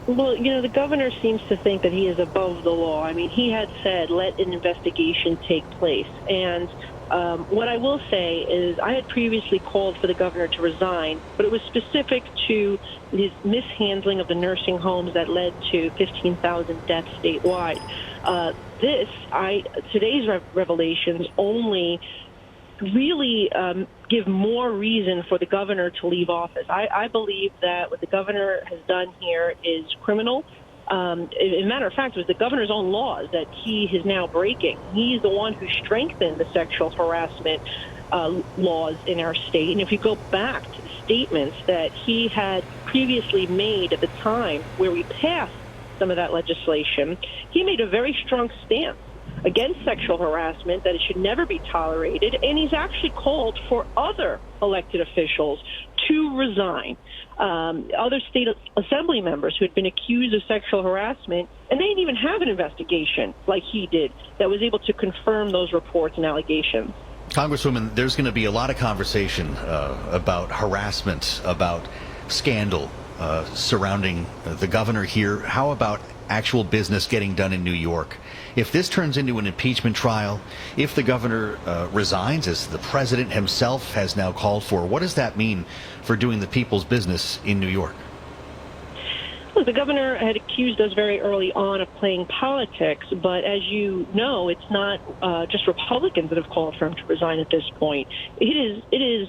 Well, the governor seems to think that he is above the law. I mean, he had said, let an investigation take place. And what I will say is I had previously called for the governor to resign, but it was specific to his mishandling of the nursing homes that led to 15,000 deaths statewide. Today's revelations only really give more reason for the governor to leave office. I believe that what the governor has done here is criminal. As a matter of fact, it was the governor's own laws that he is now breaking. He's the one who strengthened the sexual harassment laws in our state. And if you go back to the statements that he had previously made at the time where we passed some of that legislation, he made a very strong stance against sexual harassment, that it should never be tolerated, and he's actually called for other elected officials to resign. Other state assembly members who had been accused of sexual harassment, and they didn't even have an investigation like he did that was able to confirm those reports and allegations. Congresswoman, there's going to be a lot of conversation about harassment, about scandal surrounding the governor here. How about actual business getting done in New York? If this turns into an impeachment trial, if the governor resigns, as the president himself has now called for, what does that mean for doing the people's business in New York? Well, the governor had accused us very early on of playing politics, but as you know, it's not just Republicans that have called for him to resign at this point. It is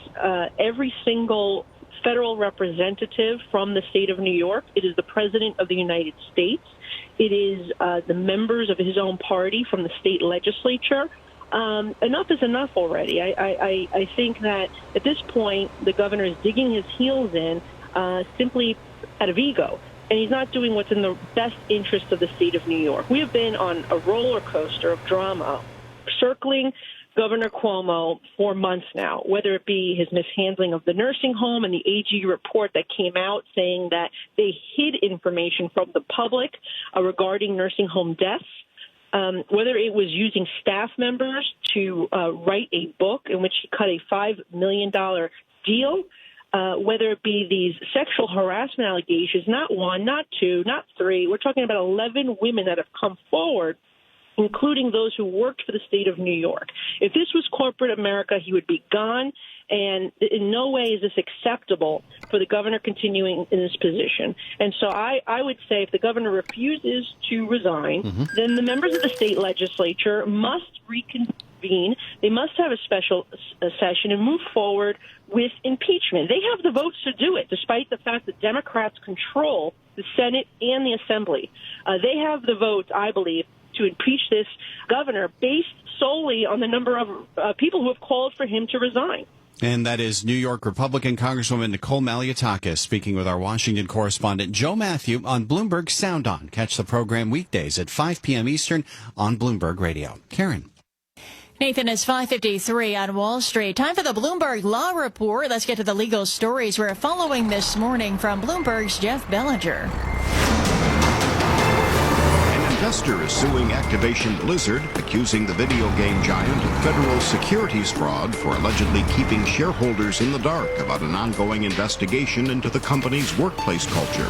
every single federal representative from the state of New York. It is the president of the United States. It is the members of his own party from the state legislature. Enough is enough already. I think that at this point, the governor is digging his heels in simply out of ego. And he's not doing what's in the best interest of the state of New York. We have been on a roller coaster of drama circling Governor Cuomo for months now, whether it be his mishandling of the nursing home and the AG report that came out saying that they hid information from the public regarding nursing home deaths, whether it was using staff members to write a book in which he cut a $5 million deal, whether it be these sexual harassment allegations, not one, not two, not three. We're talking about 11 women that have come forward, including those who worked for the state of New York. If this was corporate America, he would be gone, and in no way is this acceptable for the governor continuing in this position. And so I would say if the governor refuses to resign, then the members of the state legislature must reconvene. They must have a special session and move forward with impeachment. They have the votes to do it, despite the fact that Democrats control the Senate and the Assembly. They have the votes, I believe, to impeach this governor based solely on the number of people who have called for him to resign. And that is New York Republican Congresswoman Nicole Maliotakis speaking with our Washington correspondent Joe Matthew on Bloomberg Sound On. Catch the program weekdays at 5 p.m. Eastern on Bloomberg Radio. Karen. Nathan, it's 5:53 on Wall Street. Time for the Bloomberg Law Report. Let's get to the legal stories we're following this morning from Bloomberg's Jeff Bellinger. Investor is suing Activation Blizzard, accusing the video game giant of federal securities fraud for allegedly keeping shareholders in the dark about an ongoing investigation into the company's workplace culture.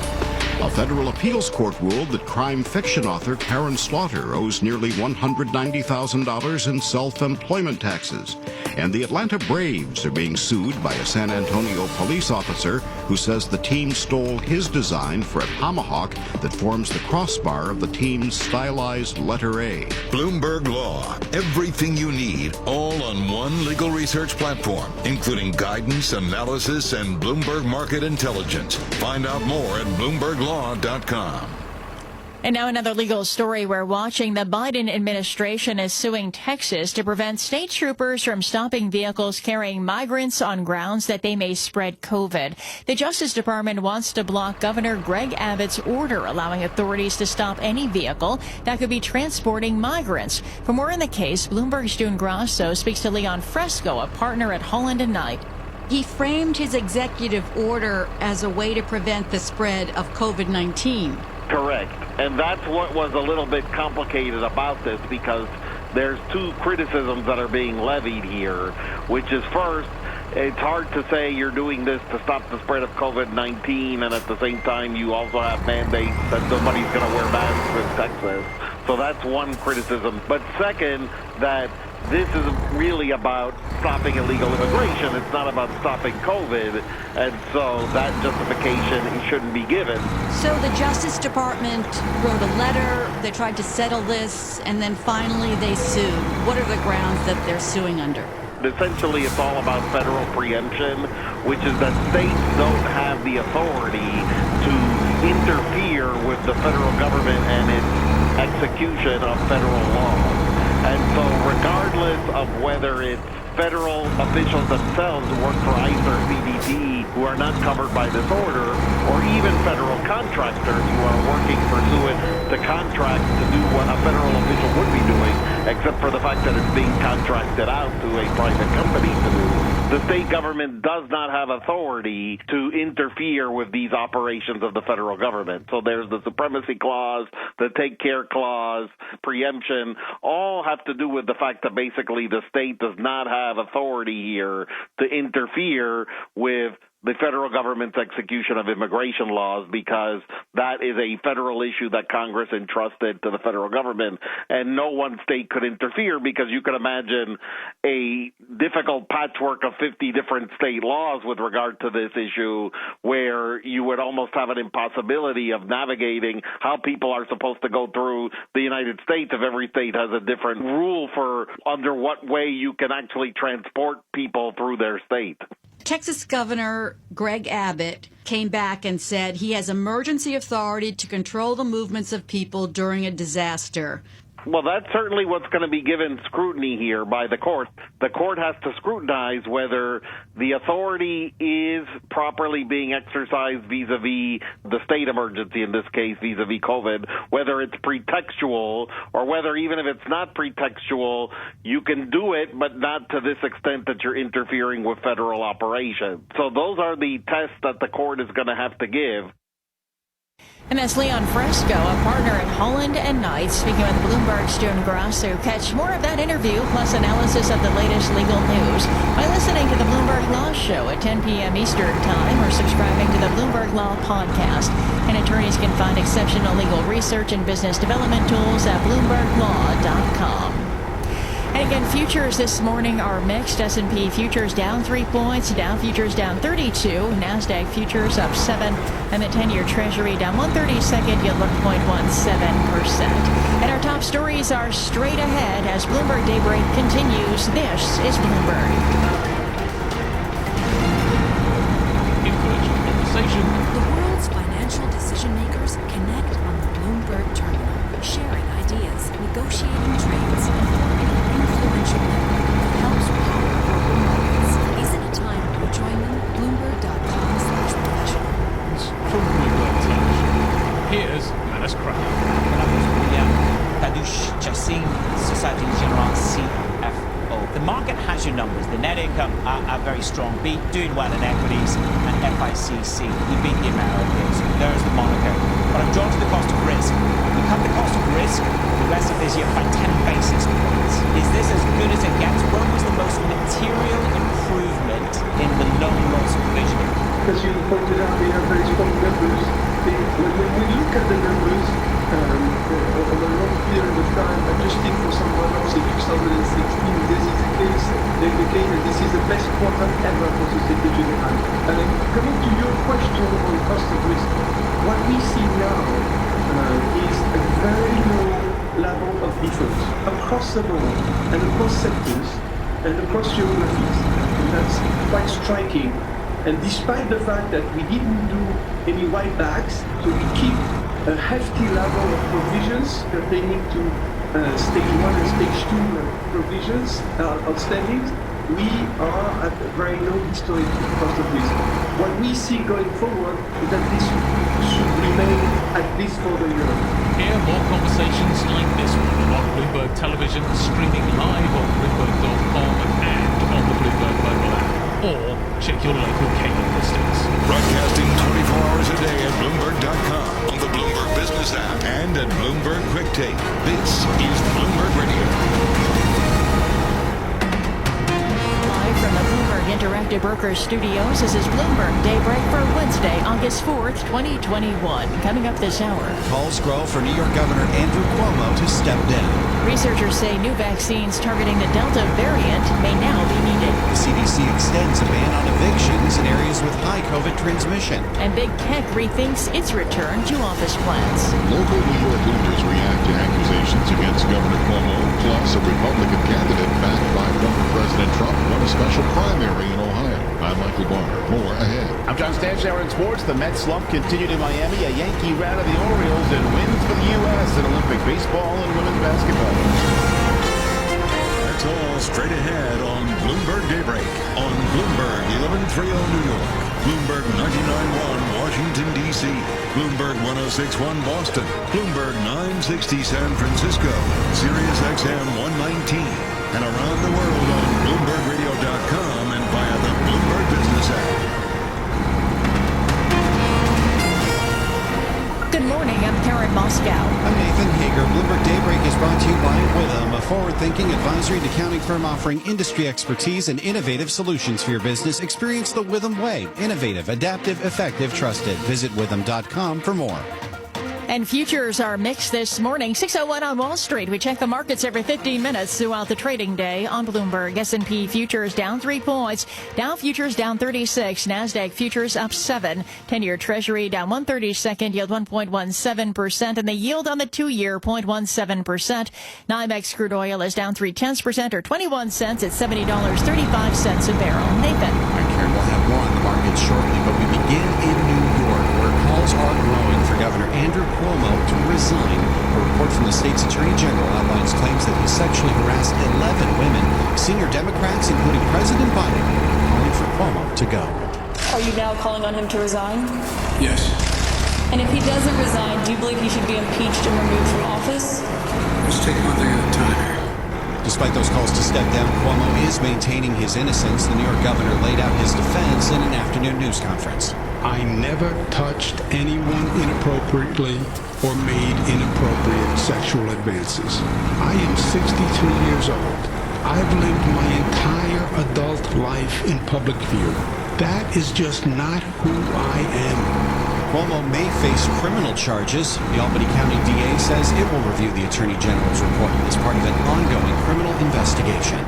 A federal appeals court ruled that crime fiction author Karen Slaughter owes nearly $190,000 in self-employment taxes. And the Atlanta Braves are being sued by a San Antonio police officer who says the team stole his design for a tomahawk that forms the crossbar of the team's stylized letter A. Bloomberg Law. Everything you need, all on one legal research platform, including guidance, analysis, and Bloomberg Market Intelligence. Find out more at BloombergLaw.com. And now another legal story we're watching. The Biden administration is suing Texas to prevent state troopers from stopping vehicles carrying migrants on grounds that they may spread COVID. The Justice Department wants to block Governor Greg Abbott's order allowing authorities to stop any vehicle that could be transporting migrants. For more on the case, Bloomberg's June Grasso speaks to Leon Fresco, a partner at Holland & Knight. He framed his executive order as a way to prevent the spread of COVID-19. Correct. And that's what was a little bit complicated about this, because there's two criticisms that are being levied here, which is first it's hard to say you're doing this to stop the spread of COVID-19, and at the same time you also have mandates that nobody's going to wear masks in Texas. So that's one criticism. But second, that this is really about stopping illegal immigration. It's not about stopping COVID, and so that justification shouldn't be given. So the Justice Department wrote a letter, they tried to settle this, and then finally they sued. What are the grounds that they're suing under? Essentially, it's all about federal preemption, which is that states don't have the authority to interfere with the federal government and its execution of federal laws. And so regardless of whether it's federal officials themselves who work for ICE or CBP who are not covered by this order, or even federal contractors who are working pursuant to contract to do what a federal official would be doing, except for the fact that it's being contracted out to a private company to do. The state government does not have authority to interfere with these operations of the federal government. So there's the supremacy clause, the take care clause, preemption, all have to do with the fact that basically the state does not have authority here to interfere with the federal government's execution of immigration laws, because that is a federal issue that Congress entrusted to the federal government, and no one state could interfere, because you could imagine a difficult patchwork of 50 different state laws with regard to this issue, where you would almost have an impossibility of navigating how people are supposed to go through the United States if every state has a different rule for under what way you can actually transport people through their state. Texas Governor Greg Abbott came back and said he has emergency authority to control the movements of people during a disaster. Well, that's certainly what's going to be given scrutiny here by the court. The court has to scrutinize whether the authority is properly being exercised vis-a-vis the state emergency, in this case vis-a-vis COVID, whether it's pretextual, or whether even if it's not pretextual, you can do it, but not to this extent that you're interfering with federal operations. So those are the tests that the court is going to have to give. And that's Leon Fresco, a partner at Holland and Knight, speaking with Bloomberg's June Grasso. Catch more of that interview, plus analysis of the latest legal news, by listening to the Bloomberg Law Show at 10 p.m. Eastern Time, or subscribing to the Bloomberg Law Podcast. And attorneys can find exceptional legal research and business development tools at BloombergLaw.com. And again, futures this morning are mixed. S&P futures down 3 points, Dow futures down 32, NASDAQ futures up 7, and the 10-year Treasury down 1/32 yield 1.17%. And our top stories are straight ahead as Bloomberg Daybreak continues. This is Bloomberg. In virtual conversation, the world's financial decision makers connect on the Bloomberg terminal, sharing ideas, negotiating trades, influential network that helps power global markets. Isn't it time you join them? Bloomberg.com/professionals. from Bloomberg Television, here's Manus Craig. Chassin, Société Générale CFO. The market has your numbers. The net income are very strong. Beat doing well in equities and FICC. You beat the Americans. There's the moniker. But I'm drawn to the cost of risk. We cut the cost of risk the rest of this year by 10 basis points. Is this as good as it gets? When was the most material improvement in the loan loss provision? As you pointed out, we have very strong numbers. When we look at the numbers over a long period of time, adjusting for some one-offs in 2016, this is the case that this is the best quarter ever for Société Générale. And then coming to your question on cost of risk, what we see now is a very low level of default across the board and across sectors and across geographies. And that's quite striking. And despite the fact that we didn't do any write-backs, so we keep a hefty level of provisions pertaining to stage 1 and stage 2 provisions outstanding, we are at a very low historic cost of risk. What we see going forward is that this should remain at least for the year. Hear more conversations like this one on Bloomberg Television, streaming live on Bloomberg.com and on the Bloomberg mobile app. Or check your local cable listings. Broadcasting 24 hours a day at Bloomberg.com, on the Bloomberg Business app, and at Bloomberg Quick Take. This is Bloomberg Radio. Live from the Bloomberg Interactive Brokers Studios. This is Bloomberg Daybreak for Wednesday, August 4th, 2021. Coming up this hour. Calls grow for New York Governor Andrew Cuomo to step down. Researchers say new vaccines targeting the Delta variant may now be needed. The CDC extends a ban on evictions in areas with high COVID transmission. And Big Tech rethinks its return to office plans. Local New York leaders react to accusations against Governor Cuomo, plus a Republican candidate backed by former President Trump won a special primary in Ohio. I'm Michael Barner. More ahead. I'm John Stanchower in sports. The Mets slump continued in Miami. A Yankee rout of the Orioles and wins for the U.S. in Olympic baseball and women's basketball. That's all straight ahead on Bloomberg Daybreak on Bloomberg 1130 New York, Bloomberg 99.1 Washington, D.C., Bloomberg 106.1 Boston, Bloomberg 960 San Francisco, Sirius XM 119, and around the world on BloombergRadio.com and via the Bloomberg Business app. Good morning, I'm Karen Moscow. I'm Nathan Hager. Bloomberg Daybreak is brought to you by Witham, a forward-thinking advisory and accounting firm offering industry expertise and innovative solutions for your business. Experience the Witham way. Innovative, adaptive, effective, trusted. Visit Witham.com for more. And futures are mixed this morning. 6:01 on Wall Street. We check the markets every 15 minutes throughout the trading day on Bloomberg. S&P futures down 3 points. Dow futures down 36. NASDAQ futures up 7. 10-year Treasury down 1/32, yield 1.17%. And the yield on the 2-year 0.17%. NYMEX crude oil is down 0.3% or 21 cents at $70.35 a barrel. Nathan. All right, Karen, we'll have more on the markets shortly, but we begin in New York, where calls are growing for Governor Andrew Cuomo to resign. A report from the state's attorney general outlines claims that he sexually harassed 11 women. Senior Democrats, including President Biden, calling for Cuomo to go. Are you now calling on him to resign? Yes. And if he doesn't resign, do you believe he should be impeached and removed from office? Let's take one thing at a time here. Despite those calls to step down, Cuomo is maintaining his innocence. The New York governor laid out his defense in an afternoon news conference. I never touched anyone inappropriately or made inappropriate sexual advances. I am 63 years old. I've lived my entire adult life in public view. That is just not who I am. Cuomo may face criminal charges. The Albany County DA says it will review the Attorney General's report as part of an ongoing criminal investigation.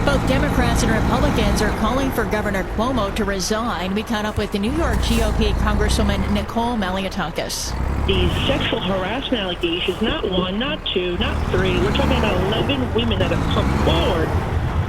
Both Democrats and Republicans are calling for Governor Cuomo to resign. We caught up with the New York GOP Congresswoman Nicole Malliotakis. These sexual harassment allegations, not one, not two, not three. We're talking about 11 women that have come forward,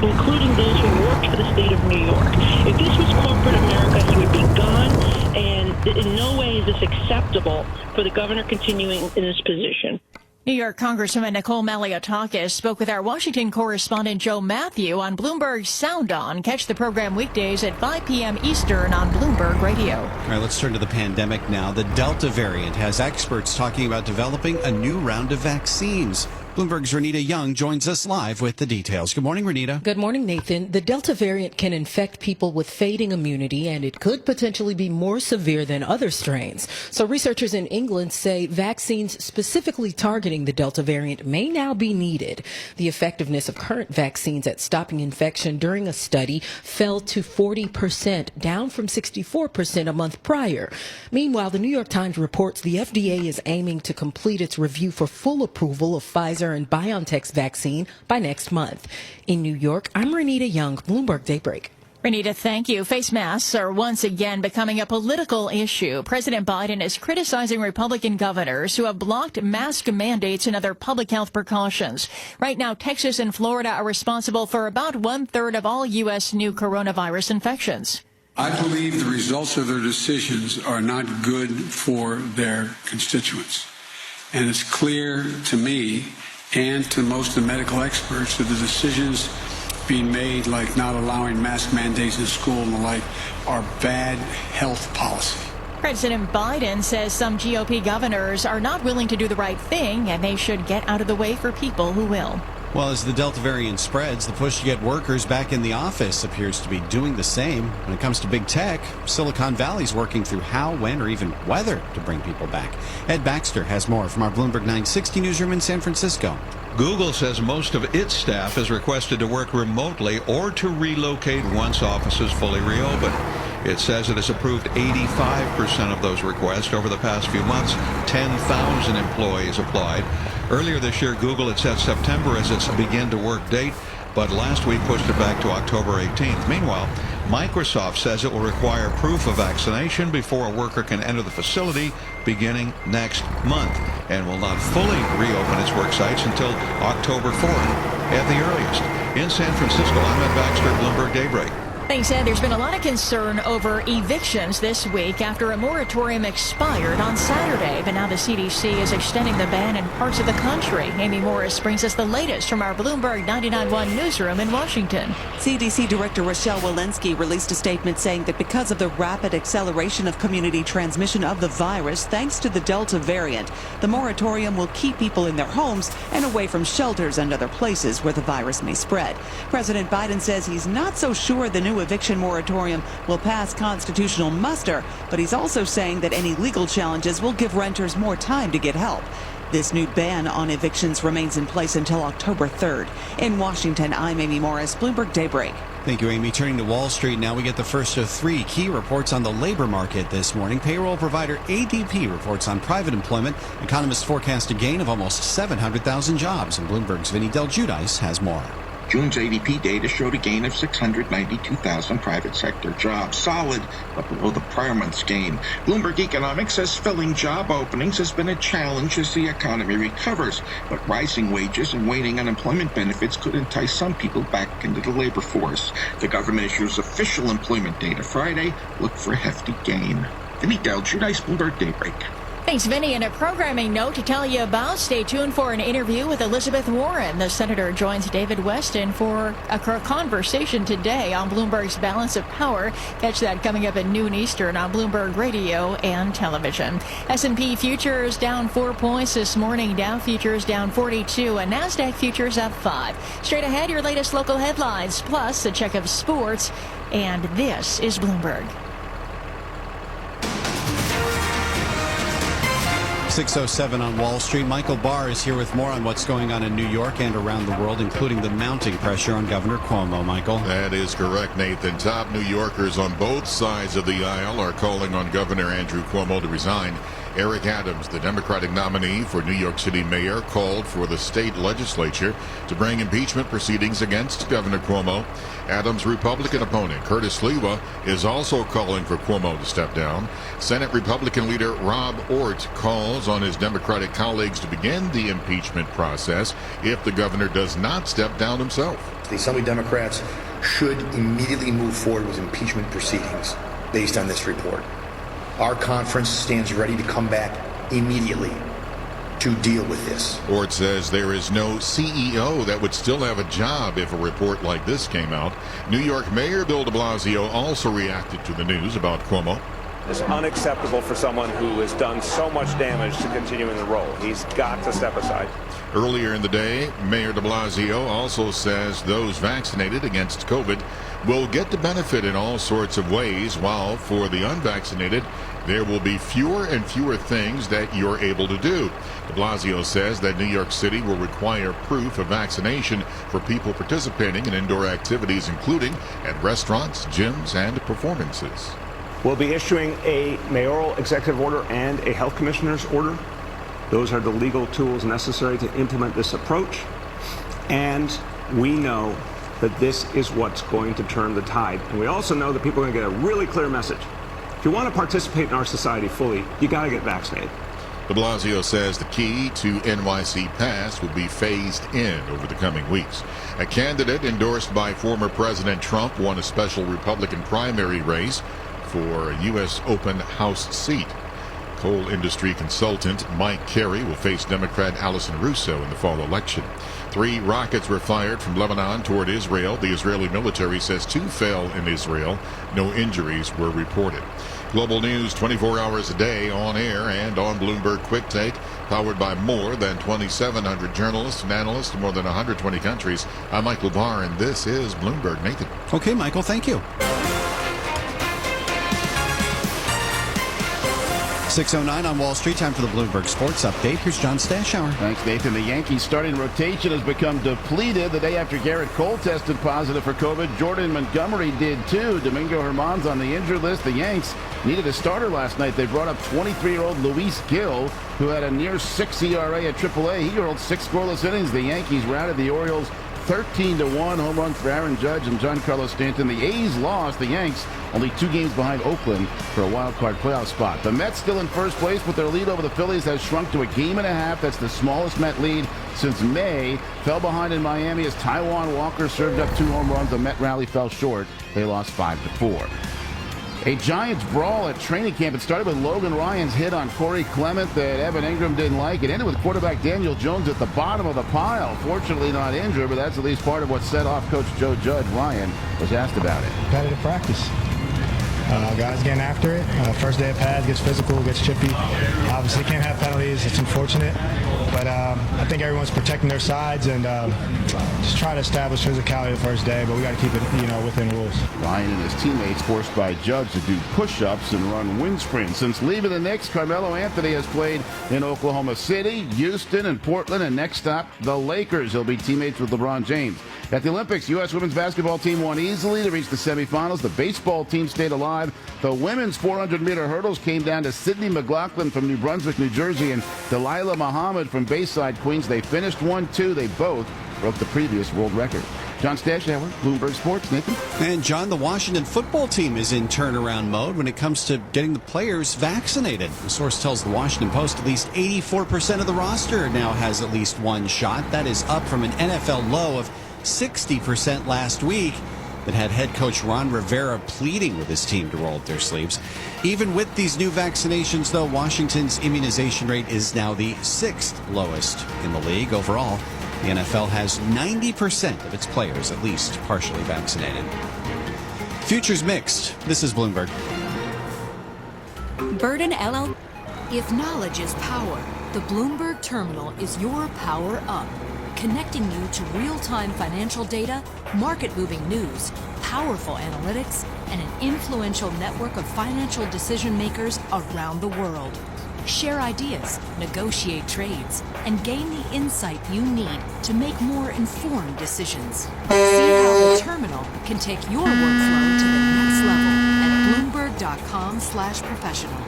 including those who worked for the state of New York. If this was corporate America, he would be gone, and in no way is this acceptable for the governor continuing in this position. New York Congresswoman Nicole Malliotakis spoke with our Washington correspondent Joe Matthew on Bloomberg Sound On. Catch the program weekdays at 5 p.m. Eastern on Bloomberg Radio. All right, let's turn to the pandemic now. The Delta variant has experts talking about developing a new round of vaccines. Bloomberg's Renita Young joins us live with the details. Good morning, Renita. Good morning, Nathan. The Delta variant can infect people with fading immunity, and it could potentially be more severe than other strains. So researchers in England say vaccines specifically targeting the Delta variant may now be needed. The effectiveness of current vaccines at stopping infection during a study fell to 40%, down from 64% a month prior. Meanwhile, the New York Times reports the FDA is aiming to complete its review for full approval of Pfizer and BioNTech's vaccine by next month. In New York, I'm Renita Young, Bloomberg Daybreak. Renita, thank you. Face masks are once again becoming a political issue. President Biden is criticizing Republican governors who have blocked mask mandates and other public health precautions. Right now, Texas and Florida are responsible for about 1/3 of all U.S. new coronavirus infections. I believe the results of their decisions are not good for their constituents. And it's clear to me and to most of the medical experts that the decisions being made, like not allowing mask mandates in school and the like, are bad health policy. President Biden says some GOP governors are not willing to do the right thing, and they should get out of the way for people who will. Well, as the Delta variant spreads, the push to get workers back in the office appears to be doing the same. When it comes to big tech, Silicon Valley's working through how, when, or even whether to bring people back. Ed Baxter has more from our Bloomberg 960 newsroom in San Francisco. Google says most of its staff is requested to work remotely or to relocate once offices fully reopen. It says it has approved 85% of those requests over the past few months. 10,000 employees applied. Earlier this year, Google had set September as its begin to work date, but last week pushed it back to October 18th. Meanwhile, Microsoft says it will require proof of vaccination before a worker can enter the facility beginning next month and will not fully reopen its work sites until October 4th at the earliest. In San Francisco, I'm Ed Baxter, Bloomberg Daybreak. Thanks, Ed. There's been a lot of concern over evictions this week after a moratorium expired on Saturday. But now the CDC is extending the ban in parts of the country. Amy Morris brings us the latest from our Bloomberg 99.1 newsroom in Washington. CDC Director Rochelle Walensky released a statement saying that because of the rapid acceleration of community transmission of the virus, thanks to the Delta variant, the moratorium will keep people in their homes and away from shelters and other places where the virus may spread. President Biden says he's not so sure the new eviction moratorium will pass constitutional muster, but he's also saying that any legal challenges will give renters more time to get help. This new ban on evictions remains in place until October 3rd. In Washington, I'm Amy Morris, Bloomberg Daybreak. Thank you, Amy. Turning to Wall Street, now we get the first of three key reports on the labor market this morning. Payroll provider ADP reports on private employment. Economists forecast a gain of almost 700,000 jobs. And Bloomberg's Vinny Del Giudice has more. June's ADP data showed a gain of 692,000 private sector jobs, solid, but below the prior month's gain. Bloomberg Economics says filling job openings has been a challenge as the economy recovers, but rising wages and waning unemployment benefits could entice some people back into the labor force. The government issues official employment data Friday. Look for a hefty gain. Vinny Del Giudice, Bloomberg Daybreak. Thanks, Vinny. And a programming note to tell you about. Stay tuned for an interview with Elizabeth Warren. The senator joins David Weston for a conversation today on Bloomberg's Balance of Power. Catch that coming up at noon Eastern on Bloomberg Radio and television. S&P futures down 4 points this morning. Dow futures down 42 and NASDAQ futures up 5. Straight ahead, your latest local headlines, plus a check of sports. And this is Bloomberg. 6:07 on Wall Street. Michael Barr is here with more on what's going on in New York and around the world, including the mounting pressure on Governor Cuomo. Michael? That is correct, Nathan. Top New Yorkers on both sides of the aisle are calling on Governor Andrew Cuomo to resign. Eric Adams, the Democratic nominee for New York City mayor, called for the state legislature to bring impeachment proceedings against Governor Cuomo. Adams' Republican opponent, Curtis Sliwa, is also calling for Cuomo to step down. Senate Republican leader Rob Ort calls on his Democratic colleagues to begin the impeachment process if the governor does not step down himself. The Assembly Democrats should immediately move forward with impeachment proceedings based on this report. Our conference stands ready to come back immediately to deal with this. Ort says there is no CEO that would still have a job if a report like this came out. New York Mayor Bill de Blasio also reacted to the news about Cuomo. It's unacceptable for someone who has done so much damage to continue in the role. He's got to step aside. Earlier in the day, Mayor de Blasio also says those vaccinated against COVID will get the benefit in all sorts of ways, while for the unvaccinated, there will be fewer and fewer things that you're able to do. De Blasio says that New York City will require proof of vaccination for people participating in indoor activities, including at restaurants, gyms, and performances. We'll be issuing a mayoral executive order and a health commissioner's order. Those are the legal tools necessary to implement this approach. And we know that this is what's going to turn the tide. And we also know that people are going to get a really clear message. If you want to participate in our society fully, you got to get vaccinated. De Blasio says the key to NYC Pass will be phased in over the coming weeks. A candidate endorsed by former President Trump won a special Republican primary race for a U.S. Open House seat. Coal industry consultant Mike Carey will face Democrat Allison Russo in the fall election. 3 rockets were fired from Lebanon toward Israel. The Israeli military says 2 fell in Israel. No injuries were reported. Global news 24 hours a day, on air and on Bloomberg Quick Take, powered by more than 2,700 journalists and analysts in more than 120 countries. I'm Michael Barr, and this is Bloomberg. Nathan. Okay, Michael, thank you. 6:09 on Wall Street. Time for the Bloomberg Sports Update. Here's John Stashauer. Thanks, Nathan. The Yankees' starting rotation has become depleted. The day after Garrett Cole tested positive for COVID, Jordan Montgomery did too. Domingo Germán's on the injured list. The Yanks needed a starter last night. They brought up 23-year-old Luis Gil, who had a near 6 ERA at AAA. He rolled 6 scoreless innings. The Yankees routed the Orioles 13-1. Home runs for Aaron Judge and Giancarlo Stanton. The A's lost. The Yanks only 2 games behind Oakland for a wild card playoff spot. The Mets still in first place, but their lead over the Phillies has shrunk to a game and a half. That's the smallest Met lead since May. Fell behind in Miami as Taijuan Walker served up 2 home runs. The Met rally fell short. They lost 5-4. A Giants brawl at training camp. It started with Logan Ryan's hit on Corey Clement that Evan Ingram didn't like. It ended with quarterback Daniel Jones at the bottom of the pile. Fortunately not injured, but that's at least part of what set off Coach Joe Judge. Ryan was asked about it. Competitive practice. Guys getting after it. First day of pads, gets physical, gets chippy. Obviously can't have penalties. It's unfortunate. But I think everyone's protecting their sides and just try to establish physicality the first day, but we got to keep it, within rules. Ryan and his teammates forced by Judge to do push-ups and run wind sprints. Since leaving the Knicks, Carmelo Anthony has played in Oklahoma City, Houston, and Portland, and next stop, the Lakers. He'll be teammates with LeBron James. At the Olympics, U.S. women's basketball team won easily to reach the semifinals. The baseball team stayed alive. The women's 400-meter hurdles came down to Sydney McLaughlin from New Brunswick, New Jersey, and Delilah Muhammad from Bayside, Queens. They finished 1-2. They both broke the previous world record. John Stashauer, Bloomberg Sports. Nathan? And John, the Washington football team is in turnaround mode when it comes to getting the players vaccinated. The source tells the Washington Post at least 84% of the roster now has at least one shot. That is up from an NFL low of 60% last week that had head coach Ron Rivera pleading with his team to roll up their sleeves. Even with these new vaccinations, though, Washington's immunization rate is now the 6th lowest in the league. Overall, the NFL has 90% of its players at least partially vaccinated. Futures mixed. This is Bloomberg. Burden LL. If knowledge is power, the Bloomberg Terminal is your power up. Connecting you to real-time financial data, market-moving news, powerful analytics, and an influential network of financial decision makers around the world. Share ideas, negotiate trades, and gain the insight you need to make more informed decisions. See how the Terminal can take your workflow to the next level at Bloomberg.com/professional.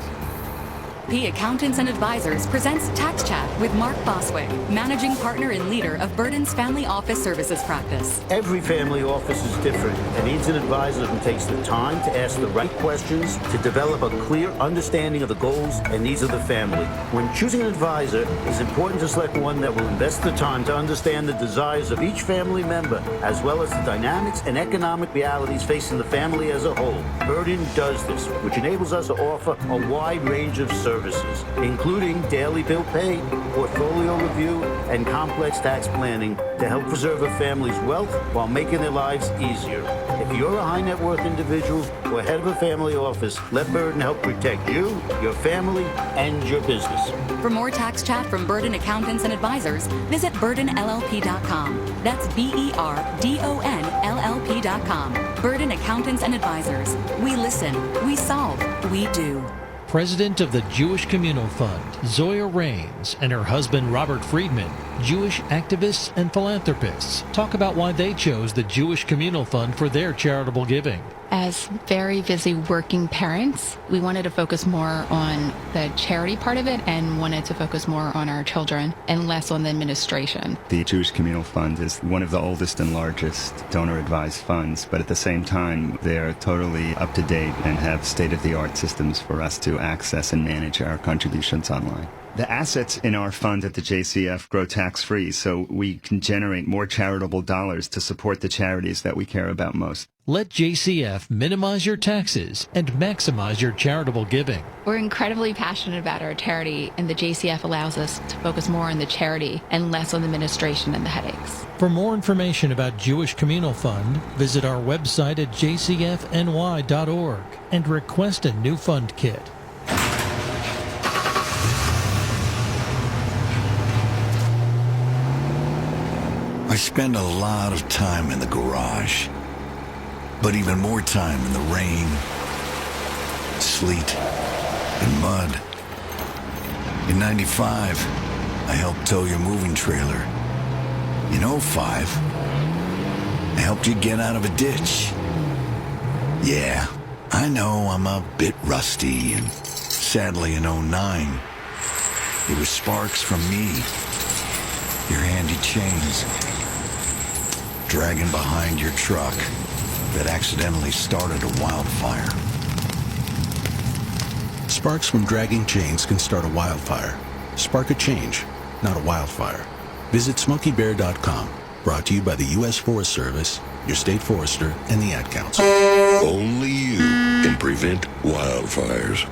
P Accountants and Advisors presents Tax Chat with Mark Boswick, managing partner and leader of Burden's Family Office Services practice. Every family office is different and needs an advisor who takes the time to ask the right questions to develop a clear understanding of the goals and needs of the family. When choosing an advisor, it's important to select one that will invest the time to understand the desires of each family member, as well as the dynamics and economic realities facing the family as a whole. Burden does this, which enables us to offer a wide range of services, including daily bill pay, portfolio review, and complex tax planning to help preserve a family's wealth while making their lives easier. If you're a high net worth individual or head of a family office, let Burden help protect you, your family, and your business. For more Tax Chat from Burden Accountants and Advisors, visit burdenllp.com. That's BERDONLLP.com. Burden Accountants and Advisors. We listen, we solve, we do. President of the Jewish Communal Fund, Zoya Raines, and her husband Robert Friedman, Jewish activists and philanthropists, talk about why they chose the Jewish Communal Fund for their charitable giving. As very busy working parents, we wanted to focus more on the charity part of it and wanted to focus more on our children and less on the administration. The Jewish Communal Fund is one of the oldest and largest donor-advised funds, but at the same time, they're totally up to date and have state-of-the-art systems for us to access and manage our contributions online. The assets in our fund at the JCF grow tax-free, so we can generate more charitable dollars to support the charities that we care about most. Let JCF minimize your taxes and maximize your charitable giving. We're incredibly passionate about our charity, and the JCF allows us to focus more on the charity and less on the administration and the headaches. For more information about Jewish Communal Fund, visit our website at jcfny.org and request a new fund kit. I spend a lot of time in the garage, but even more time in the rain, sleet, and mud. In 95, I helped tow your moving trailer. In 05, I helped you get out of a ditch. Yeah, I know I'm a bit rusty, and sadly in 09, it was sparks from me, your handy chains, dragging behind your truck that accidentally started a wildfire. Sparks from dragging chains can start a wildfire. Spark a change, not a wildfire. Visit SmokeyBear.com. Brought to you by the U.S. Forest Service, your state forester, and the Ad Council. Only you can prevent wildfires.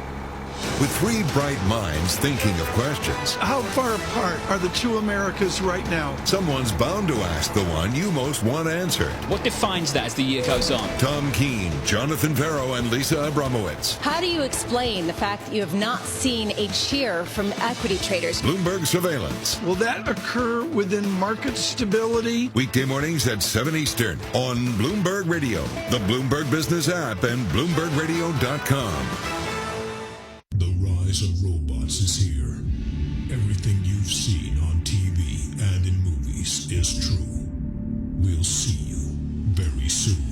With three bright minds thinking of questions, how far apart are the two Americas right now? Someone's bound to ask the one you most want answered. What defines that as the year goes on? Tom Keene, Jonathan Farrow, and Lisa Abramowitz. How do you explain the fact that you have not seen a cheer from equity traders? Bloomberg Surveillance. Will that occur within market stability? Weekday mornings at 7 Eastern on Bloomberg Radio, the Bloomberg Business app, and BloombergRadio.com. The rise of robots is here. Everything you've seen on TV and in movies is true. We'll see you very soon.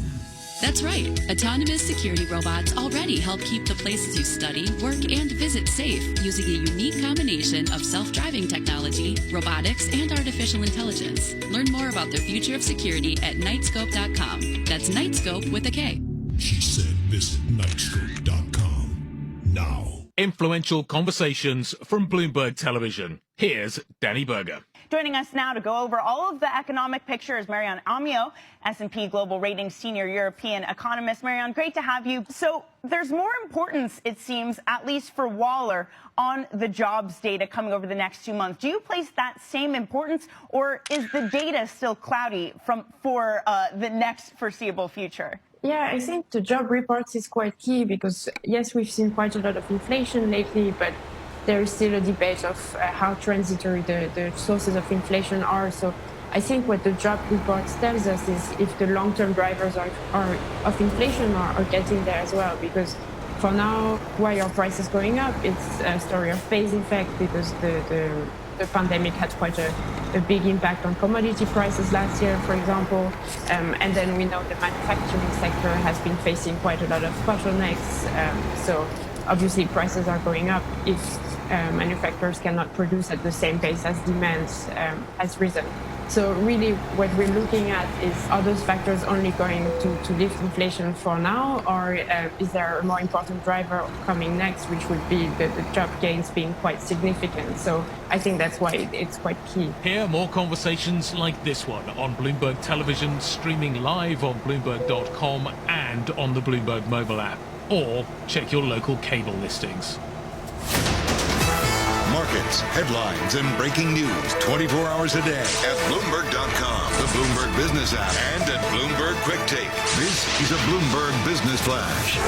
That's right. Autonomous security robots already help keep the places you study, work, and visit safe using a unique combination of self-driving technology, robotics, and artificial intelligence. Learn more about the future of security at Nightscope.com. That's Nightscope with a K. She said visit Nightscope.com now. Influential conversations from Bloomberg Television. Here's Danny Berger. Joining us now to go over all of the economic picture is Marianne Amiot, S&P Global Ratings Senior European Economist. Marianne, great to have you. So there's more importance, it seems, at least for Waller, on the jobs data coming over the next 2 months. Do you place that same importance, or is the data still cloudy for the next foreseeable future? Yeah, I think the job reports is quite key because, yes, we've seen quite a lot of inflation lately, but there is still a debate of how transitory the sources of inflation are. So I think what the job reports tells us is if the long-term drivers of inflation are getting there as well. Because for now, why are prices going up? It's a story of base effect because the pandemic had quite a big impact on commodity prices last year, for example. And then we know the manufacturing sector has been facing quite a lot of bottlenecks. So obviously prices are going up if manufacturers cannot produce at the same pace as demand has risen. So really what we're looking at is, are those factors only going to lift inflation for now, or is there a more important driver coming next, which would be the job gains being quite significant? So I think that's why it's quite key. Hear more conversations like this one on Bloomberg Television, streaming live on Bloomberg.com and on the Bloomberg mobile app. Or check your local cable listings. Markets, headlines, and breaking news 24 hours a day at Bloomberg.com, the Bloomberg Business app, and at Bloomberg Quick Take. This is a Bloomberg Business Flash.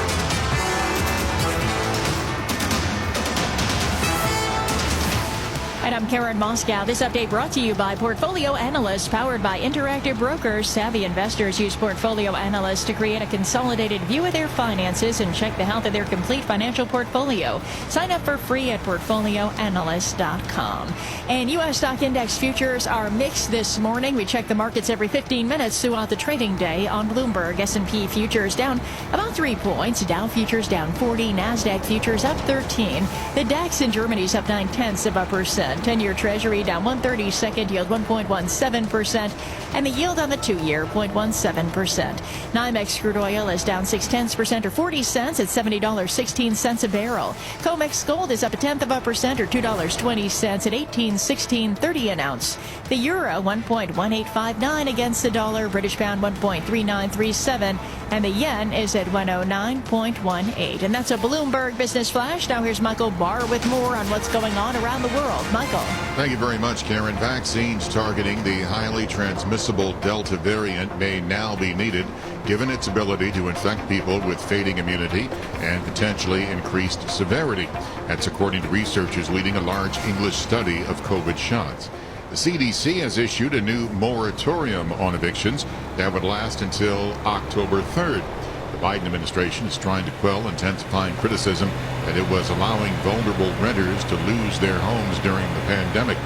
And I'm Karen Moscow. This update brought to you by Portfolio Analysts, powered by Interactive Brokers. Savvy investors use Portfolio Analysts to create a consolidated view of their finances and check the health of their complete financial portfolio. Sign up for free at portfolioanalyst.com. And U.S. stock index futures are mixed this morning. We check the markets every 15 minutes throughout the trading day on Bloomberg. S&P futures down about 3 points. Dow futures down 40. NASDAQ futures up 13. The DAX in Germany is up 0.9%. 10-year Treasury down 1/32, yield 1.17%, and the yield on the 2-year 0.17%. NYMEX crude oil is down 0.6% or 40 cents at $70.16 a barrel. COMEX gold is up 0.1% or $2.20 at $18.1630 an ounce. The euro 1.1859 against the dollar. British pound 1.3937, and the yen is at 109.18. And that's a Bloomberg Business Flash. Now here's Michael Barr with more on what's going on around the world. Michael. Thank you very much, Karen. Vaccines targeting the highly transmissible Delta variant may now be needed, given its ability to infect people with fading immunity and potentially increased severity. That's according to researchers leading a large English study of COVID shots. The CDC has issued a new moratorium on evictions that would last until October 3rd. The Biden administration is trying to quell intensifying criticism that it was allowing vulnerable renters to lose their homes during the pandemic.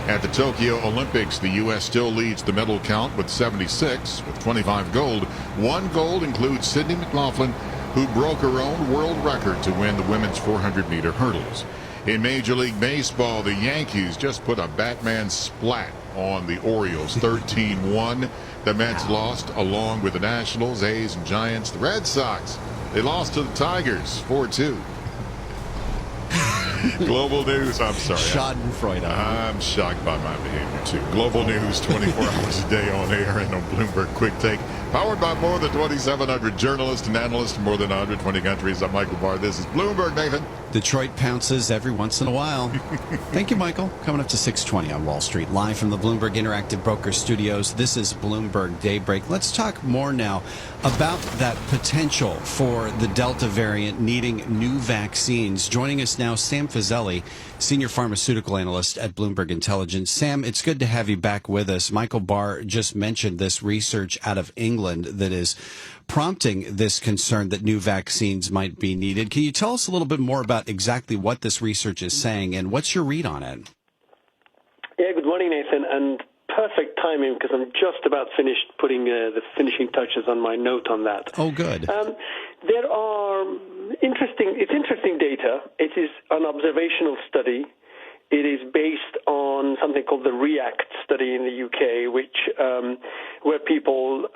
At the Tokyo Olympics, the U.S. still leads the medal count with 76, with 25 gold. 1 gold includes Sydney McLaughlin, who broke her own world record to win the women's 400-meter hurdles. In Major League Baseball, the Yankees just put a Batman splat on the Orioles, 13-1. The Mets lost along with the Nationals, A's, and Giants. The Red Sox, they lost to the Tigers, 4-2. Global news, I'm sorry. Schadenfreude. I'm shocked by my behavior, too. Global news, 24 hours a day on air and on Bloomberg Quick Take. Powered by more than 2,700 journalists and analysts in more than 120 countries. I'm Michael Barr. This is Bloomberg, Nathan. Detroit pounces every once in a while. Thank you, Michael. Coming up to 6:20 on Wall Street, live from the Bloomberg Interactive Broker Studios. This is Bloomberg Daybreak. Let's talk more now about that potential for the Delta variant needing new vaccines. Joining us now, Sam Fazeli, Senior Pharmaceutical Analyst at Bloomberg Intelligence. Sam, it's good to have you back with us. Michael Barr just mentioned this research out of England that is prompting this concern that new vaccines might be needed. Can you tell us a little bit more about exactly what this research is saying and what's your read on it? Yeah, good morning, Nathan, and perfect timing because I'm just about finished putting the finishing touches on my note on that. Oh, good. There are interesting data. It is an observational study. It is based on something called the REACT study in the UK, where people,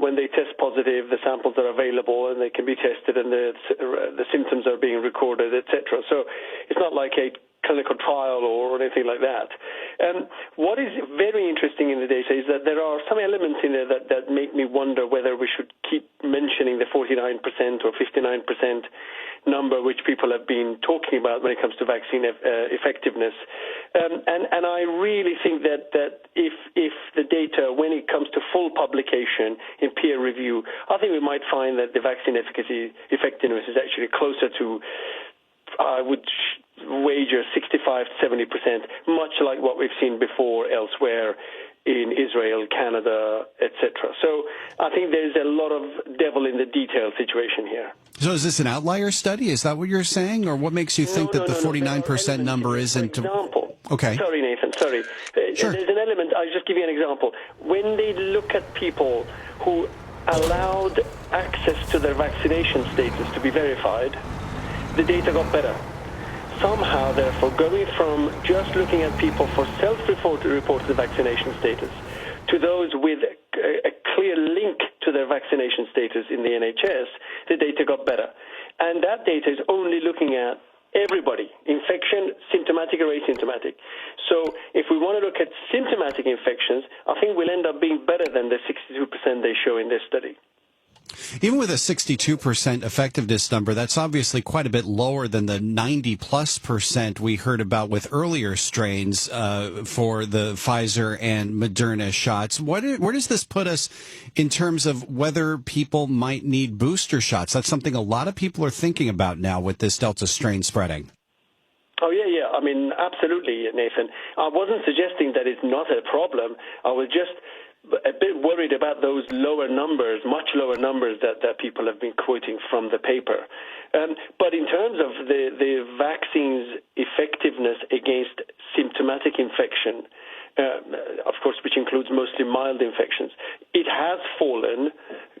when they test positive, the samples are available and they can be tested, and the symptoms are being recorded, etc. So it's not like a clinical trial or anything like that. What is very interesting in the data is that there are some elements in there that make me wonder whether we should keep mentioning the 49% or 59% number which people have been talking about when it comes to vaccine effectiveness. And I really think that if the data, when it comes to full publication in peer review, I think we might find that the vaccine effectiveness is actually closer to, I would wager, 65 to 70%, much like what we've seen before elsewhere in Israel, Canada, etc. So I think there's a lot of devil in the detail situation here. So is this an outlier study? Is that what you're saying? Or what makes you think that the 49% number isn't? For example. Okay. Sorry, Nathan. Sorry. Sure. There's an element. I'll just give you an example. When they look at people who allowed access to their vaccination status to be verified, the data got better. Somehow, therefore, going from just looking at people for self-reported vaccination status to those with a clear link to their vaccination status in the NHS, the data got better. And that data is only looking at everybody, infection, symptomatic or asymptomatic. So if we want to look at symptomatic infections, I think we'll end up being better than the 62% they show in this study. Even with a 62% effectiveness number, that's obviously quite a bit lower than the 90+% we heard about with earlier strains for the Pfizer and Moderna shots. Where does this put us in terms of whether people might need booster shots? That's something a lot of people are thinking about now with this Delta strain spreading. Oh, yeah. I mean, absolutely, Nathan. I wasn't suggesting that it's not a problem. I was just a bit worried about those lower numbers, much lower numbers that people have been quoting from the paper. But in terms of the vaccine's effectiveness against symptomatic infection, of course, which includes mostly mild infections, it has fallen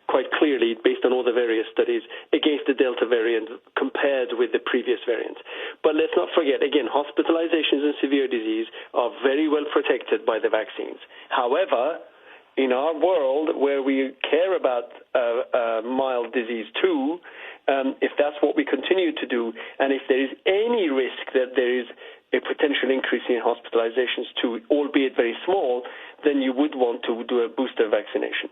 quite clearly, based on all the various studies, against the Delta variant compared with the previous variants. But let's not forget, again, hospitalizations and severe disease are very well protected by the vaccines. However, in our world, where we care about mild disease too, if that's what we continue to do, and if there is any risk that there is a potential increase in hospitalizations too, albeit very small, then you would want to do a booster vaccination.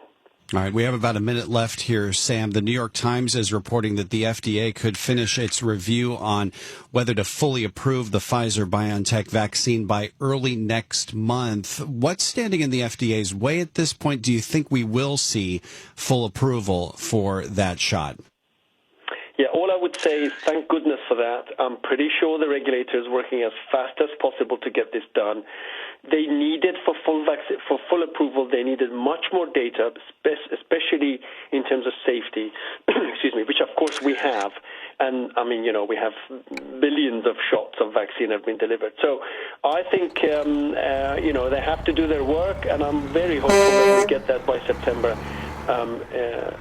All right, we have about a minute left here, Sam. The New York Times is reporting that the FDA could finish its review on whether to fully approve the Pfizer-BioNTech vaccine by early next month. What's standing in the FDA's way at this point? Do you think we will see full approval for that shot? Yeah, all I would say is thank goodness for that. I'm pretty sure the regulator is working as fast as possible to get this done. they needed for full approval, they needed much more data, especially in terms of safety, excuse me, which of course we have. And I mean, we have billions of shots of vaccine have been delivered. So I think, they have to do their work, and I'm very hopeful that we'll get that by September,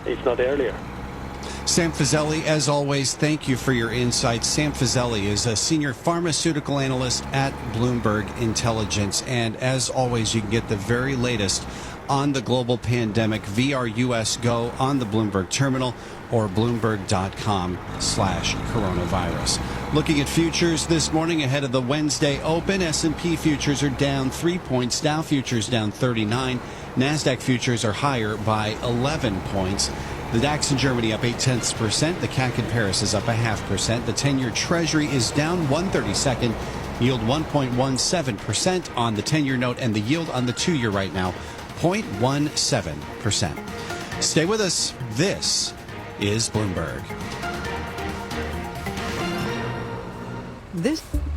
if not earlier. Sam Fazeli, as always, thank you for your insights. Sam Fazeli is a senior pharmaceutical analyst at Bloomberg Intelligence. And as always, you can get the very latest on the global pandemic via our US Go on the Bloomberg terminal or Bloomberg.com/coronavirus. Looking at futures this morning ahead of the Wednesday open, S&P futures are down 3 points. Dow futures down 39. NASDAQ futures are higher by 11 points. The DAX in Germany up 0.8%. The CAC in Paris is up 0.5%. The 10-year Treasury is down 1/32. Yield 1.17% on the 10-year note, and the yield on the 2-year right now, 0.17%. Stay with us. This is Bloomberg.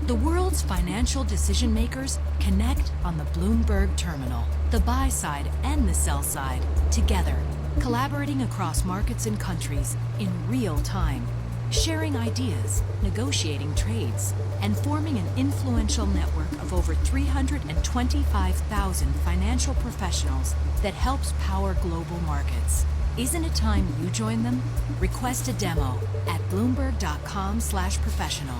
The world's financial decision makers connect on the Bloomberg terminal. The buy side and the sell side together, collaborating across markets and countries in real time, sharing ideas, negotiating trades, and forming an influential network of over 325,000 financial professionals that helps power global markets. Isn't it time you join them? Request a demo at Bloomberg.com/professional.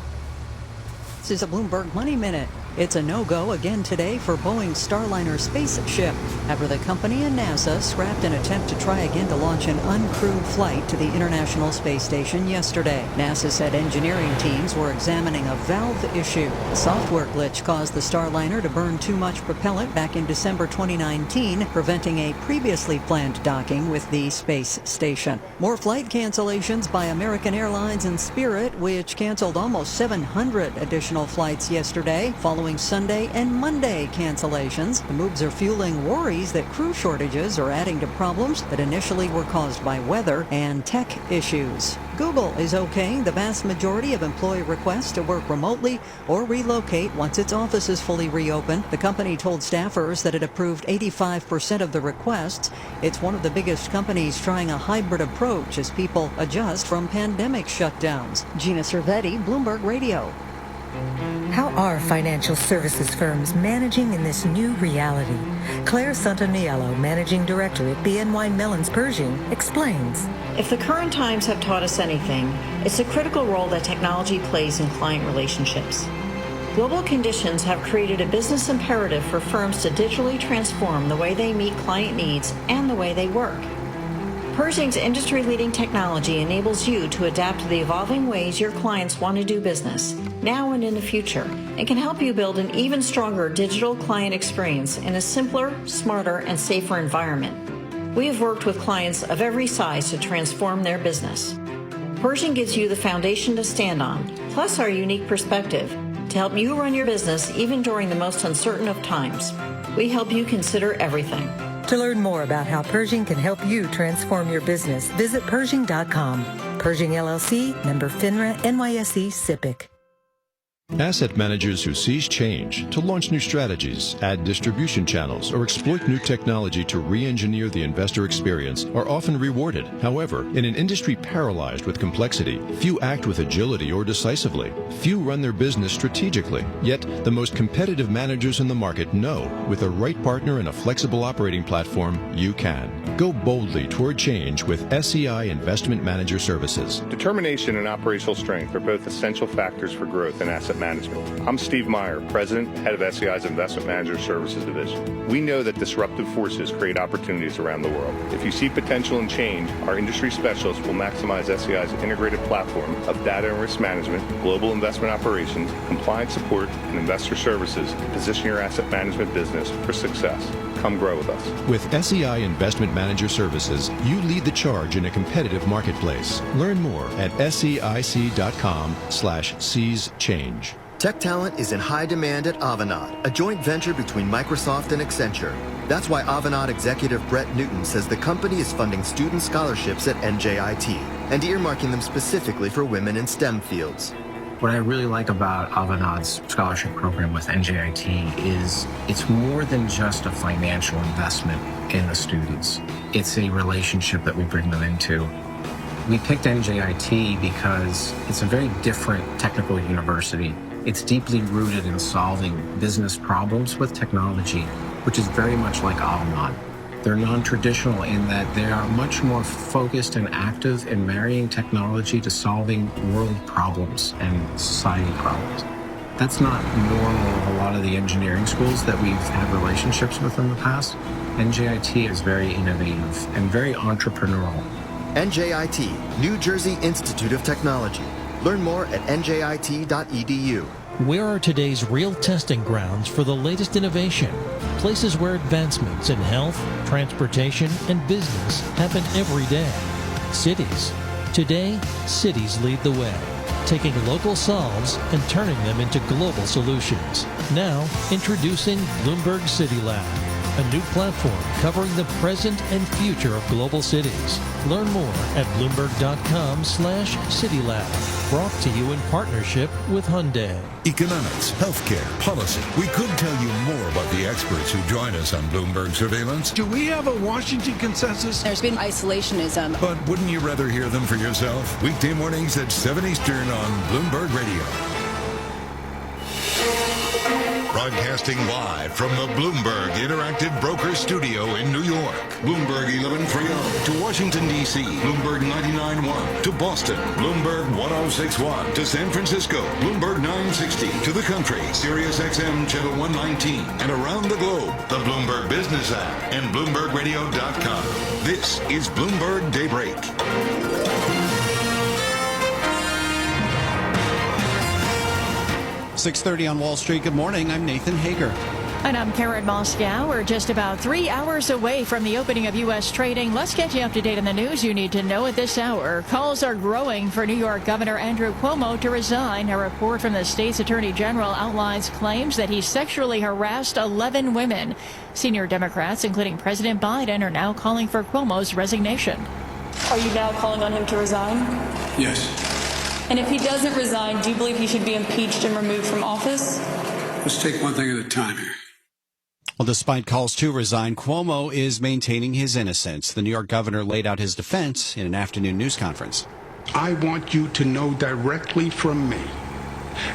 This is a Bloomberg Money Minute. It's a no-go again today for Boeing's Starliner spaceship after the company and NASA scrapped an attempt to try again to launch an uncrewed flight to the International Space Station yesterday. NASA said engineering teams were examining a valve issue. A software glitch caused the Starliner to burn too much propellant back in December 2019, preventing a previously planned docking with the space station. More flight cancellations by American Airlines and Spirit, which canceled almost 700 additional flights yesterday, following Sunday and Monday cancellations. The moves are fueling worries that crew shortages are adding to problems that initially were caused by weather and tech issues. Google is okaying the vast majority of employee requests to work remotely or relocate once its office is fully reopened. The company told staffers that it approved 85% of the requests. It's one of the biggest companies trying a hybrid approach as people adjust from pandemic shutdowns. Gina Cervetti, Bloomberg Radio. How are financial services firms managing in this new reality? Claire Santaniello, Managing Director at BNY Mellon's Pershing, explains. If the current times have taught us anything, it's the critical role that technology plays in client relationships. Global conditions have created a business imperative for firms to digitally transform the way they meet client needs and the way they work. Pershing's industry-leading technology enables you to adapt to the evolving ways your clients want to do business, now and in the future, and can help you build an even stronger digital client experience in a simpler, smarter, and safer environment. We have worked with clients of every size to transform their business. Pershing gives you the foundation to stand on, plus our unique perspective, to help you run your business even during the most uncertain of times. We help you consider everything. To learn more about how Pershing can help you transform your business, visit Pershing.com. Pershing LLC, member FINRA, NYSE, SIPC. Asset managers who seize change to launch new strategies, add distribution channels, or exploit new technology to re-engineer the investor experience are often rewarded. However, in an industry paralyzed with complexity, few act with agility or decisively. Few run their business strategically. Yet, the most competitive managers in the market know, with the right partner and a flexible operating platform, you can. Go boldly toward change with SEI Investment Manager Services. Determination and operational strength are both essential factors for growth in asset management. I'm Steve Meyer, President, Head of SEI's Investment Manager Services Division. We know that disruptive forces create opportunities around the world. If you see potential in change, our industry specialists will maximize SEI's integrated platform of data and risk management, global investment operations, compliance support, and investor services to position your asset management business for success. Come grow with us. With SEI Investment Manager Services, you lead the charge in a competitive marketplace. Learn more at SEIC.com/seize change. Tech talent is in high demand at Avanade, a joint venture between Microsoft and Accenture. That's why Avanade executive Brett Newton says the company is funding student scholarships at NJIT and earmarking them specifically for women in STEM fields. What I really like about Avanad's scholarship program with NJIT is it's more than just a financial investment in the students. It's a relationship that we bring them into. We picked NJIT because it's a very different technical university. It's deeply rooted in solving business problems with technology, which is very much like Avanad. They're non-traditional in that they are much more focused and active in marrying technology to solving world problems and society problems. That's not normal of a lot of the engineering schools that we've had relationships with in the past. NJIT is very innovative and very entrepreneurial. NJIT, New Jersey Institute of Technology. Learn more at njit.edu. Where are today's real testing grounds for the latest innovation? Places where advancements in health, transportation, and business happen every day. Cities. Today, cities lead the way, taking local solves and turning them into global solutions. Now, introducing Bloomberg City Lab, a new platform covering the present and future of global cities. Learn more at bloomberg.com/citylab. Brought to you in partnership with Hyundai. Economics, healthcare, policy. We could tell you more about the experts who join us on Bloomberg Surveillance. Do we have a Washington consensus? There's been isolationism. But wouldn't you rather hear them for yourself? Weekday mornings at 7 Eastern on Bloomberg Radio. Broadcasting live from the Bloomberg Interactive Broker Studio in New York. Bloomberg 1130 to Washington, D.C. Bloomberg 99.1 to Boston. Bloomberg 1061 to San Francisco. Bloomberg 960 to the country. Sirius XM Channel 119. And around the globe, the Bloomberg Business app and BloombergRadio.com. This is Bloomberg Daybreak. 6:30 on Wall Street. Good morning. I'm Nathan Hager. And I'm Karen Moscow. We're just about 3 hours away from the opening of U.S. trading. Let's get you up to date on the news you need to know at this hour. Calls are growing for New York Governor Andrew Cuomo to resign. A report from the state's attorney general outlines claims that he sexually harassed 11 women. Senior Democrats, including President Biden, are now calling for Cuomo's resignation. Are you now calling on him to resign? Yes. And if he doesn't resign, do you believe he should be impeached and removed from office? Let's take one thing at a time here. Well, despite calls to resign, Cuomo is maintaining his innocence. The New York governor laid out his defense in an afternoon news conference. I want you to know directly from me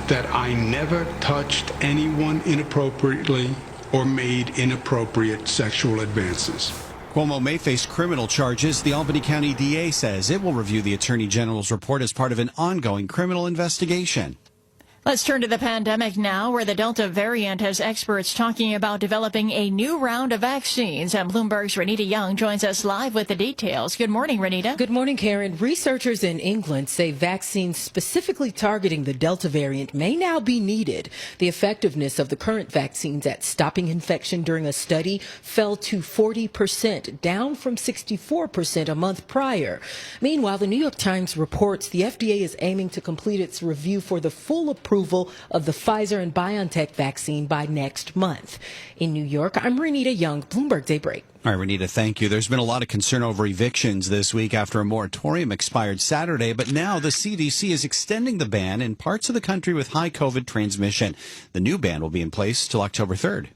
that I never touched anyone inappropriately or made inappropriate sexual advances. Cuomo may face criminal charges. The Albany County DA says it will review the Attorney General's report as part of an ongoing criminal investigation. Let's turn to the pandemic now, where the Delta variant has experts talking about developing a new round of vaccines. And Bloomberg's Renita Young joins us live with the details. Good morning, Renita. Good morning, Karen. Researchers in England say vaccines specifically targeting the Delta variant may now be needed. The effectiveness of the current vaccines at stopping infection during a study fell to 40%, down from 64% a month prior. Meanwhile, the New York Times reports the FDA is aiming to complete its review for the full approval of the Pfizer and BioNTech vaccine by next month. In New York, I'm Renita Young, Bloomberg Daybreak. All right, Renita, thank you. There's been a lot of concern over evictions this week after a moratorium expired Saturday, but now the CDC is extending the ban in parts of the country with high COVID transmission. The new ban will be in place till October 3rd.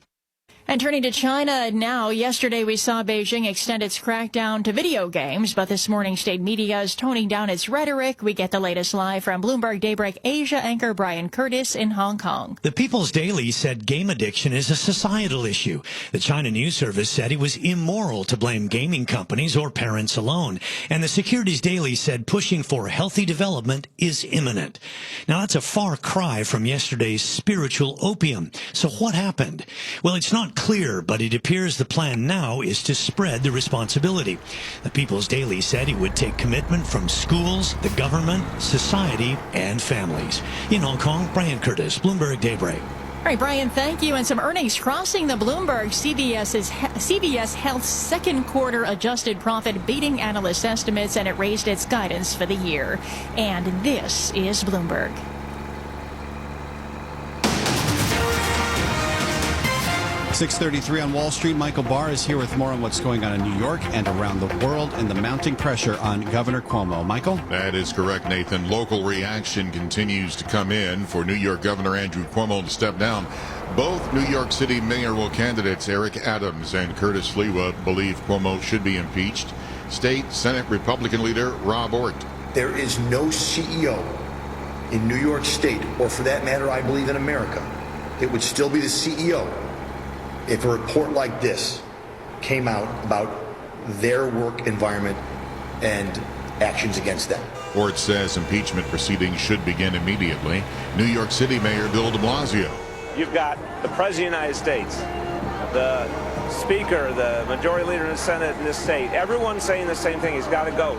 And turning to China now, yesterday we saw Beijing extend its crackdown to video games, but this morning state media is toning down its rhetoric. We get the latest live from Bloomberg Daybreak Asia anchor Brian Curtis in Hong Kong. The People's Daily said game addiction is a societal issue. The China News Service said it was immoral to blame gaming companies or parents alone. And the Securities Daily said pushing for healthy development is imminent. Now that's a far cry from yesterday's spiritual opium. So what happened? Well, it's not clear, but it appears the plan now is to spread the responsibility. The People's Daily said it would take commitment from schools, the government, society, and families. In Hong Kong, Brian Curtis, Bloomberg Daybreak. All right, Brian, thank you. And some earnings crossing the Bloomberg. CVS Health's second quarter adjusted profit beating analyst estimates, and it raised its guidance for the year. And this is Bloomberg. 6:33 on Wall Street. Michael Barr is here with more on what's going on in New York and around the world and the mounting pressure on Governor Cuomo. Michael? That is correct, Nathan. Local reaction continues to come in for New York Governor Andrew Cuomo to step down. Both New York City mayoral candidates Eric Adams and Curtis Sliwa believe Cuomo should be impeached. State Senate Republican leader Rob Ort. There is no CEO in New York State, or for that matter, I believe in America, that would still be the CEO if a report like this came out about their work environment and actions against them. Ort says impeachment proceedings should begin immediately. New York City Mayor Bill de Blasio. You've got the President of the United States, the Speaker, the Majority Leader in the Senate in this state. Everyone's saying the same thing. He's got to go.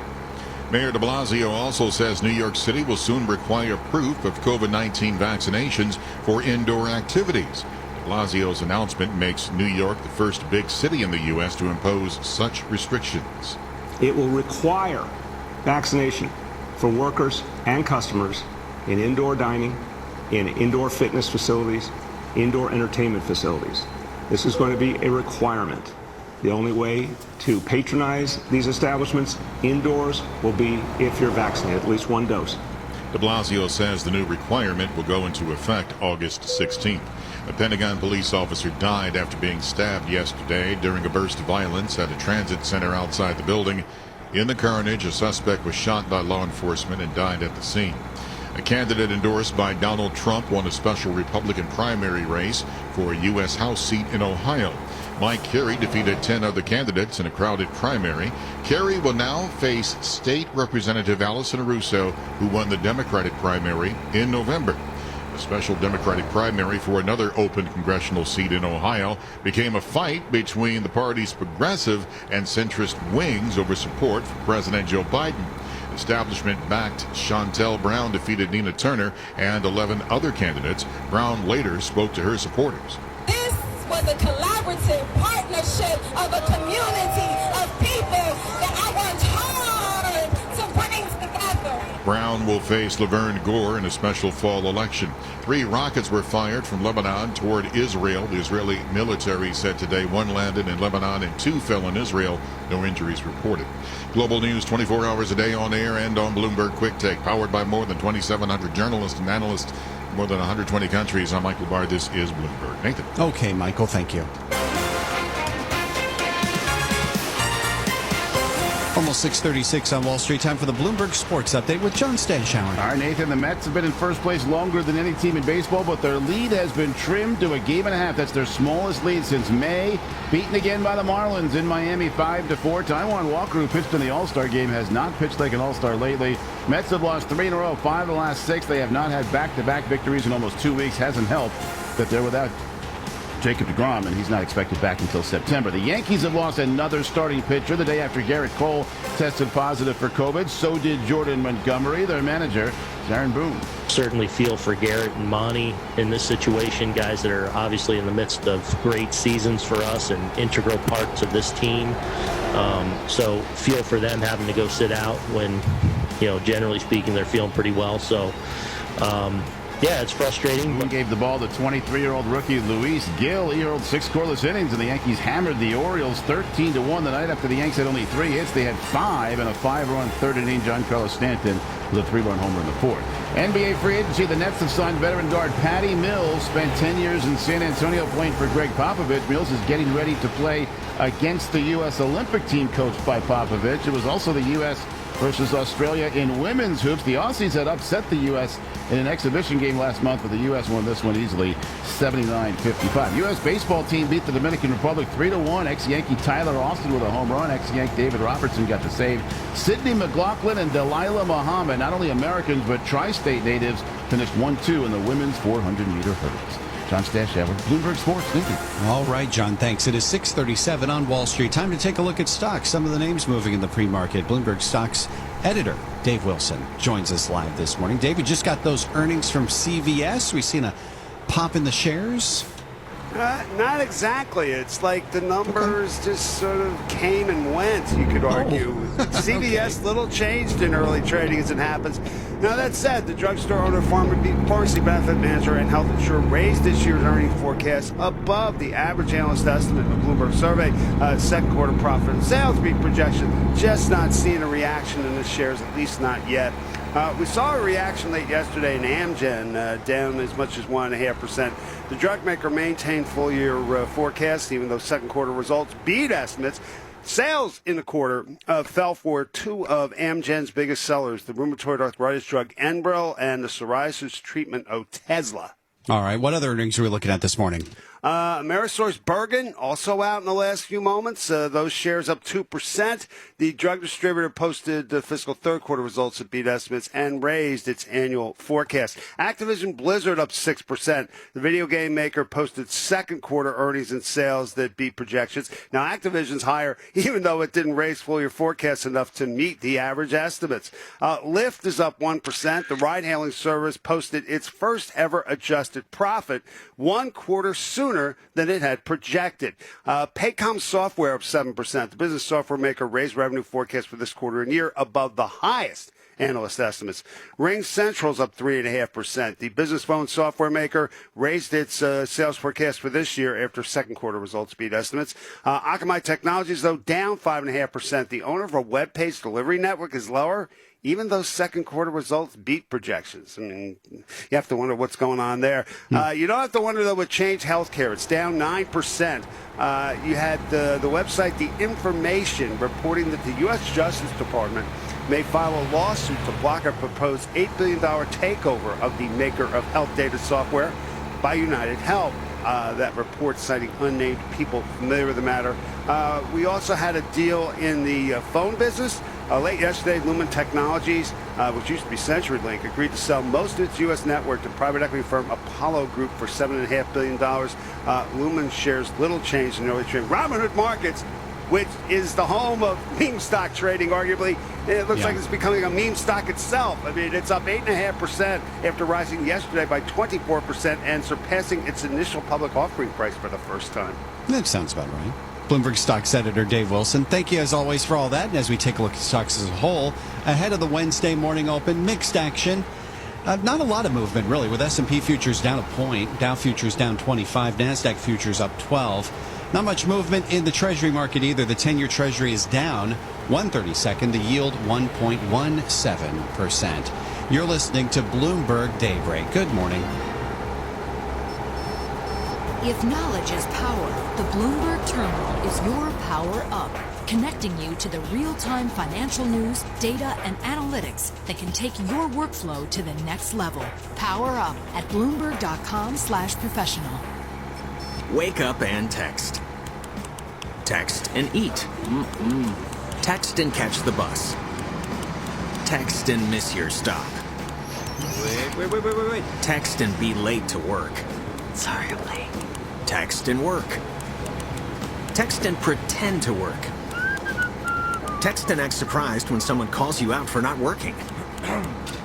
Mayor de Blasio also says New York City will soon require proof of COVID-19 vaccinations for indoor activities. De Blasio's announcement makes New York the first big city in the U.S. to impose such restrictions. It will require vaccination for workers and customers in indoor dining, in indoor fitness facilities, indoor entertainment facilities. This is going to be a requirement. The only way to patronize these establishments indoors will be if you're vaccinated, at least one dose. De Blasio says the new requirement will go into effect August 16th. A Pentagon police officer died after being stabbed yesterday during a burst of violence at a transit center outside the building. In the carnage, a suspect was shot by law enforcement and died at the scene. A candidate endorsed by Donald Trump won a special Republican primary race for a U.S. House seat in Ohio. Mike Carey defeated 10 other candidates in a crowded primary. Carey will now face State Representative Allison Russo, who won the Democratic primary in November. A special Democratic primary for another open congressional seat in Ohio became a fight between the party's progressive and centrist wings over support for President Joe Biden. Establishment-backed Shontel Brown defeated Nina Turner and 11 other candidates. Brown later spoke to her supporters. This was a collaborative partnership of a community of people that I worked hard to bring together. Brown will face Laverne Gore in a special fall election. 3 rockets were fired from Lebanon toward Israel. The Israeli military said today 1 landed in Lebanon and 2 fell in Israel. No injuries reported. Global news 24 hours a day on air and on Bloomberg Quick Take, powered by more than 2,700 journalists and analysts, more than 120 countries. I'm Michael Barr. This is Bloomberg. Nathan. Okay, Michael, thank you. Almost 6:36 on Wall Street. Time for the Bloomberg Sports Update with John Stanshauer. All right, Nathan, the Mets have been in first place longer than any team in baseball, but their lead has been trimmed to a game and a half. That's their smallest lead since May. Beaten again by the Marlins in Miami 5-4. Taijuan Walker, who pitched in the All-Star game, has not pitched like an All-Star lately. Mets have lost 3 in a row, 5 of the last 6. They have not had back-to-back victories in almost 2 weeks. Hasn't helped that they're without Jacob deGrom, and he's not expected back until September. The Yankees have lost another starting pitcher the day after Garrett Cole tested positive for COVID. So did Jordan Montgomery. Their manager, Aaron Boone. Certainly feel for Garrett and Monty in this situation, guys that are obviously in the midst of great seasons for us and integral parts of this team. So feel for them having to go sit out when, generally speaking, they're feeling pretty well. So, yeah, it's frustrating. Boone gave the ball to 23-year-old rookie Luis Gil. He hurled 6 scoreless innings, and the Yankees hammered the Orioles 13-1 the night after the Yanks had only 3 hits. They had 5 and a 5-run third inning. Giancarlo Stanton with a 3-run homer in the 4th. NBA free agency, the Nets have signed veteran guard Patty Mills. Spent 10 years in San Antonio playing for Greg Popovich. Mills is getting ready to play against the U.S. Olympic team coached by Popovich. It was also the U.S. versus Australia in women's hoops. The Aussies had upset the U.S. in an exhibition game last month, but the U.S. won this one easily, 79-55. U.S. baseball team beat the Dominican Republic 3-1. Ex-Yankee Tyler Austin with a home run. Ex-Yank David Robertson got the save. Sidney McLaughlin and Delilah Muhammad, not only Americans but tri-state natives, finished 1-2 in the women's 400-meter hurdles. John Stanshauer, Bloomberg Sports. Thank you. All right, John, thanks. It is 6:37 on Wall Street. Time to take a look at stocks. Some of the names moving in the pre-market. Bloomberg Stocks editor Dave Wilson joins us live this morning. Dave, we just got those earnings from CVS. We've seen a pop in the shares. Not exactly. It's like the numbers just sort of came and went, you could argue. CVS, little changed in early trading as it happens. Now, that said, the drugstore owner, pharmacy benefit manager, and health insurer raised this year's earnings forecast above the average analyst estimate in the Bloomberg survey. Second quarter profit and sales beat projection. Just not seeing a reaction in the shares, at least not yet. We saw a reaction late yesterday in Amgen, down as much as 1.5%. The drug maker maintained full-year forecasts, even though second quarter results beat estimates. Sales in the quarter fell for two of Amgen's biggest sellers, the rheumatoid arthritis drug Enbrel and the psoriasis treatment Otezla. All right, what other earnings are we looking at this morning? AmerisourceBergen also out in the last few moments. Those shares up 2%. The drug distributor posted the fiscal third quarter results that beat estimates and raised its annual forecast. Activision Blizzard up 6%. The video game maker posted second quarter earnings and sales that beat projections. Now, Activision's higher, even though it didn't raise full year forecasts enough to meet the average estimates. Lyft is up 1%. The ride-hailing service posted its first ever adjusted profit 1 quarter sooner than it had projected. Paycom Software up 7%. The business software maker raised revenue forecast for this quarter and year above the highest analyst estimates. Ring Central's up 3.5%. The business phone software maker raised its sales forecast for this year after second quarter results beat estimates. Akamai Technologies, though, down 5.5%. The owner of a web-page delivery network is lower, even though second quarter results beat projections. I mean, you have to wonder what's going on there. You don't have to wonder, though, with Change Healthcare. It's down 9%. You had the website The Information reporting that the U.S. Justice Department may file a lawsuit to block a proposed $8 billion takeover of the maker of health data software by United Health. That report citing unnamed people familiar with the matter. We also had a deal in the phone business. Late yesterday, Lumen Technologies, which used to be CenturyLink, agreed to sell most of its U.S. network to private equity firm Apollo Group for $7.5 billion. Lumen shares little change in early trading. Robinhood Markets, which is the home of meme stock trading, arguably, it looks like it's becoming a meme stock itself. I mean, it's up 8.5% after rising yesterday by 24% and surpassing its initial public offering price for the first time. That sounds about right. Bloomberg Stocks editor Dave Wilson, thank you as always for all that. And as we take a look at stocks as a whole, ahead of the Wednesday morning open, mixed action. Not a lot of movement, really, with S&P futures down a point, Dow futures down 25, NASDAQ futures up 12. Not much movement in the Treasury market either. The 10-year Treasury is down 1/32, the yield 1.17%. You're listening to Bloomberg Daybreak. Good morning. If knowledge is power, the Bloomberg Terminal is your power up, connecting you to the real-time financial news, data, and analytics that can take your workflow to the next level. Power up at Bloomberg.com/professional. Wake up and text. Text and eat. Text and catch the bus. Text and miss your stop. Wait. Text and be late to work. Sorry, I'm late. Text and work. Text and pretend to work. Text and act surprised when someone calls you out for not working.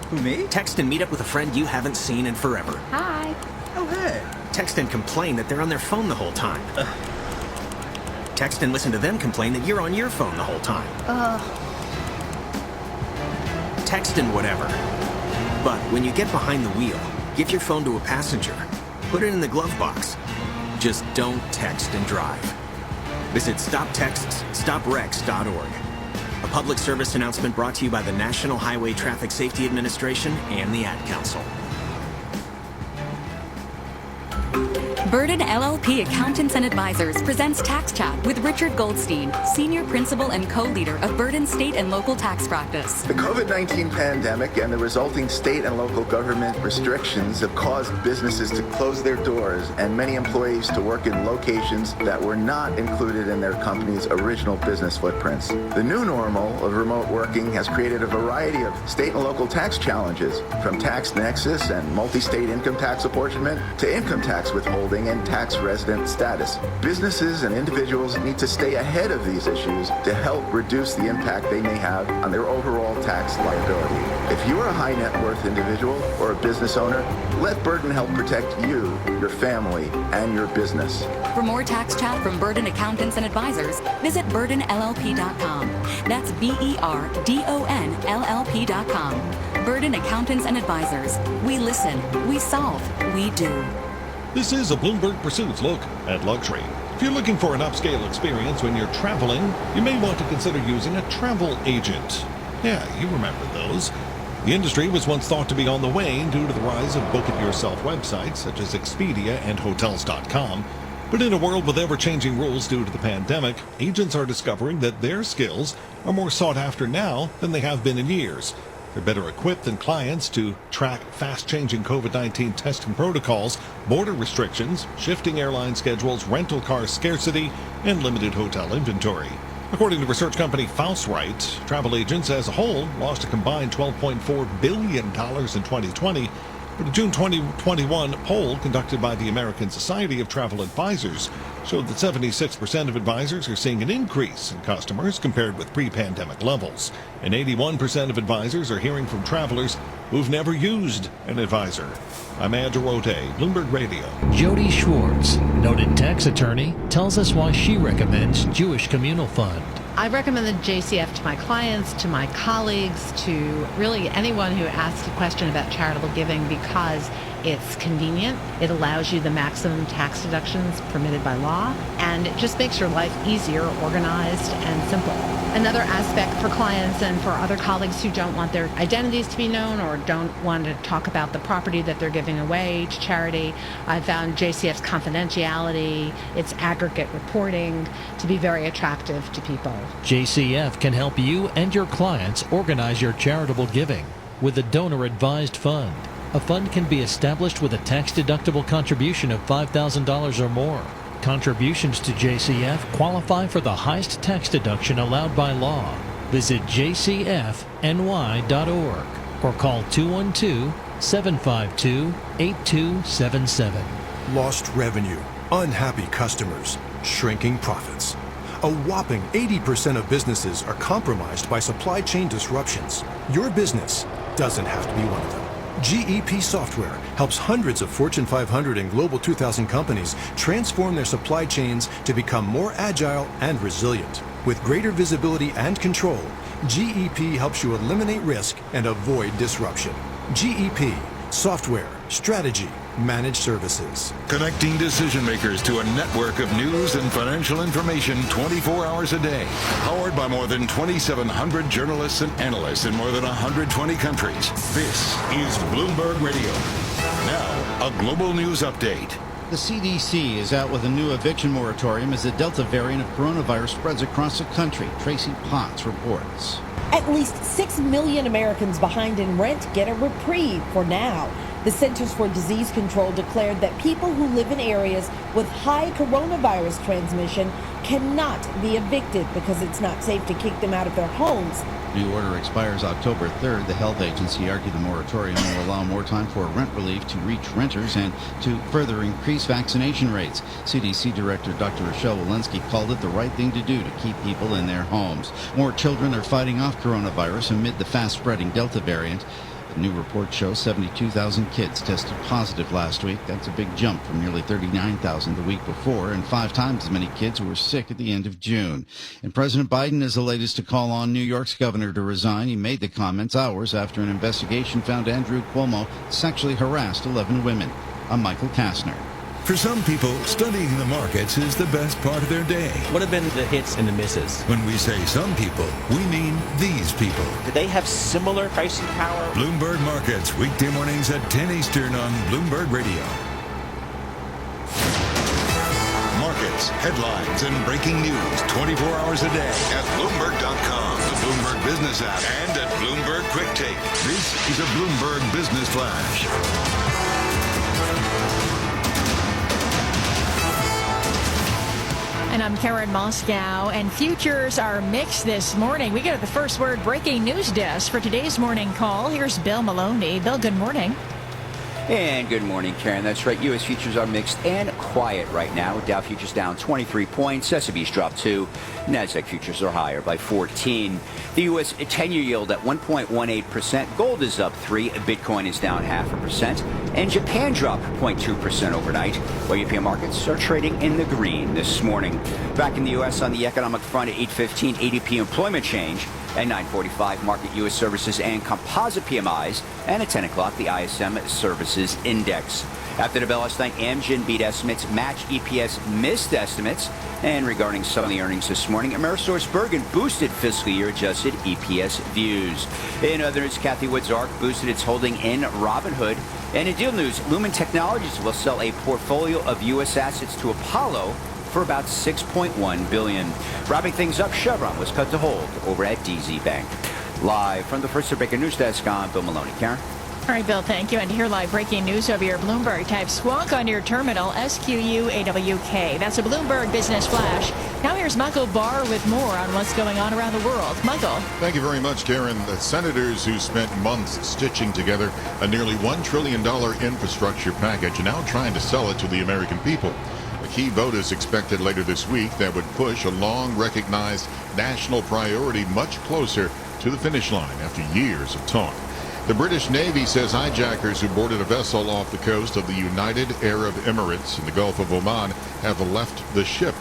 Who, me? Text and meet up with a friend you haven't seen in forever. Hi. Oh, hey. Text and complain that they're on their phone the whole time. Text and listen to them complain that you're on your phone the whole time. Text and whatever. But when you get behind the wheel, give your phone to a passenger. Put it in the glove box. Just don't text and drive. Visit StopTextsStopWrecks.org. A public service announcement brought to you by the National Highway Traffic Safety Administration and the Ad Council. Burden LLP Accountants and Advisors presents Tax Chat with Richard Goldstein, Senior Principal and Co-Leader of Burden State and Local Tax Practice. The COVID-19 pandemic and the resulting state and local government restrictions have caused businesses to close their doors and many employees to work in locations that were not included in their company's original business footprints. The new normal of remote working has created a variety of state and local tax challenges, from tax nexus and multi-state income tax apportionment to income tax withholding living and tax resident status. Businesses and individuals need to stay ahead of these issues to help reduce the impact they may have on their overall tax liability. If you are a high net worth individual or a business owner, let Burden help protect you, your family, and your business. For more tax chat from Burden Accountants and Advisors, visit burdenllp.com. That's BERDONLLP.com. Burden Accountants and Advisors. We listen, we solve, we do. This is a Bloomberg Pursuits look at luxury. If you're looking for an upscale experience when you're traveling, you may want to consider using a travel agent. Yeah, you remember those. The industry was once thought to be on the wane due to the rise of book-it-yourself websites such as Expedia and Hotels.com. But in a world with ever-changing rules due to the pandemic, agents are discovering that their skills are more sought after now than they have been in years. They're better equipped than clients to track fast-changing COVID-19 testing protocols, border restrictions, shifting airline schedules, rental car scarcity, and limited hotel inventory. According to research company Fausrite, travel agents as a whole lost a combined $12.4 billion in 2020. But a June 2021 poll conducted by the American Society of Travel Advisors showed that 76% of advisors are seeing an increase in customers compared with pre-pandemic levels. And 81% of advisors are hearing from travelers who've never used an advisor. I'm Andrew Rote, Bloomberg Radio. Jody Schwartz, noted tax attorney, tells us why she recommends Jewish Communal Fund. I recommend the JCF to my clients, to my colleagues, to really anyone who asks a question about charitable giving because it's convenient, it allows you the maximum tax deductions permitted by law, and it just makes your life easier, organized, and simple. Another aspect for clients and for other colleagues who don't want their identities to be known or don't want to talk about the property that they're giving away to charity, I found JCF's confidentiality, its aggregate reporting to be very attractive to people. JCF can help you and your clients organize your charitable giving with a donor-advised fund. A fund can be established with a tax-deductible contribution of $5,000 or more. Contributions to JCF qualify for the highest tax deduction allowed by law. Visit jcfny.org or call 212-752-8277. Lost revenue, unhappy customers, shrinking profits. A whopping 80% of businesses are compromised by supply chain disruptions. Your business doesn't have to be one of them. GEP Software helps hundreds of Fortune 500 and Global 2000 companies transform their supply chains to become more agile and resilient. With greater visibility and control, GEP helps you eliminate risk and avoid disruption. GEP Software, Strategy, Managed Services. Connecting decision makers to a network of news and financial information 24 hours a day. Powered by more than 2,700 journalists and analysts in more than 120 countries. This is Bloomberg Radio. Now, a global news update. The CDC is out with a new eviction moratorium as the Delta variant of coronavirus spreads across the country. Tracy Potts reports. At least 6 million Americans behind in rent get a reprieve for now. The Centers for Disease Control declared that people who live in areas with high coronavirus transmission cannot be evicted because it's not safe to kick them out of their homes. New order expires October 3rd. The health agency argued the moratorium will allow more time for rent relief to reach renters and to further increase vaccination rates. CDC Director Dr. Rochelle Walensky called it the right thing to do to keep people in their homes. More children are fighting off coronavirus amid the fast-spreading Delta variant. The new report shows 72,000 kids tested positive last week. That's a big jump from nearly 39,000 the week before, and 5 times as many kids who were sick at the end of June. And President Biden is the latest to call on New York's governor to resign. He made the comments hours after an investigation found Andrew Cuomo sexually harassed 11 women. I'm Michael Kastner. For some people, studying the markets is the best part of their day. What have been the hits and the misses? When we say some people, we mean these people. Do they have similar pricing power? Bloomberg Markets, weekday mornings at 10 Eastern on Bloomberg Radio. Markets, headlines, and breaking news 24 hours a day at Bloomberg.com, the Bloomberg Business app, and at Bloomberg Quick Take. This is a Bloomberg Business Flash. And I'm Karen Moscow, and futures are mixed this morning. We go to the First Word breaking news desk for today's morning call. Here's Bill Maloney. Bill, good morning. And good morning, Karen. That's right. U.S. futures are mixed and quiet right now. Dow futures down 23 points. S&P's dropped 2. Nasdaq futures are higher by 14. The U.S. 10-year yield at 1.18%. Gold is up 3. Bitcoin is down 0.5%. And Japan dropped 0.2% overnight, while European markets are trading in the green this morning. Back in the U.S. on the economic front at 8:15, ADP employment change. At 9:45, market U.S. services and composite PMIs. And at 10 o'clock, the ISM Services Index. After the bell last night, Amgen beat estimates, Match EPS missed estimates. And regarding some of the earnings this morning, AmerisourceBergen boosted fiscal year adjusted EPS views. In other news, Cathie Wood's ARC boosted its holding in Robinhood. And in deal news, Lumen Technologies will sell a portfolio of U.S. assets to Apollo for about $6.1 billion. Wrapping things up, Chevron was cut to hold over at DZ Bank. Live from the First American News Desk, I'm Bill Maloney. Karen? All right, Bill, thank you. And here live breaking news over your Bloomberg. Type squawk on your terminal, SQUAWK. That's a Bloomberg Business Flash. Now here's Michael Barr with more on what's going on around the world. Michael. Thank you very much, Karen. The senators who spent months stitching together a nearly $1 trillion infrastructure package are now trying to sell it to the American people. A key vote is expected later this week that would push a long-recognized national priority much closer to the finish line after years of talk. The British Navy says hijackers who boarded a vessel off the coast of the United Arab Emirates in the Gulf of Oman have left the ship.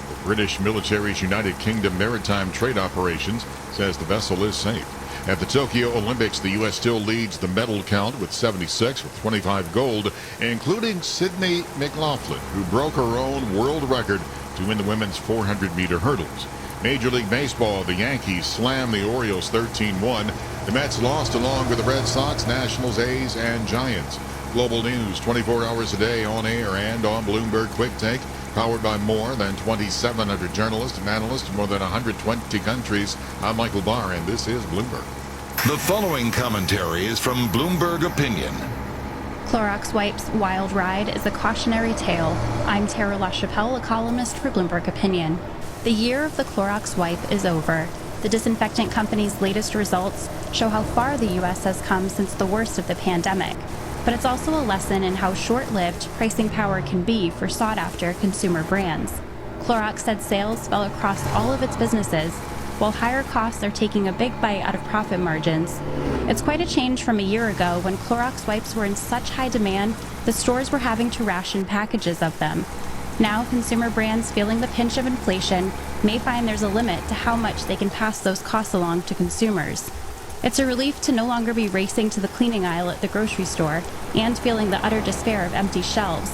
The British military's United Kingdom Maritime Trade Operations says the vessel is safe. At the Tokyo Olympics, the U.S. still leads the medal count with 76, with 25 gold, including Sydney McLaughlin, who broke her own world record to win the women's 400-meter hurdles. Major League Baseball, the Yankees slammed the Orioles 13-1. The Mets lost along with the Red Sox, Nationals, A's, and Giants. Global news 24 hours a day on air and on Bloomberg Quick Take, powered by more than 2,700 journalists and analysts in more than 120 countries. I'm Michael Barr, and this is Bloomberg. The following commentary is from Bloomberg Opinion. Clorox Wipes Wild Ride is a cautionary tale. I'm Tara LaChapelle, a columnist for Bloomberg Opinion. The year of the Clorox wipe is over. The disinfectant company's latest results show how far the U.S. has come since the worst of the pandemic. But it's also a lesson in how short-lived pricing power can be for sought-after consumer brands. Clorox said sales fell across all of its businesses, while higher costs are taking a big bite out of profit margins. It's quite a change from a year ago when Clorox wipes were in such high demand, the stores were having to ration packages of them. Now, consumer brands feeling the pinch of inflation may find there's a limit to how much they can pass those costs along to consumers. It's a relief to no longer be racing to the cleaning aisle at the grocery store and feeling the utter despair of empty shelves.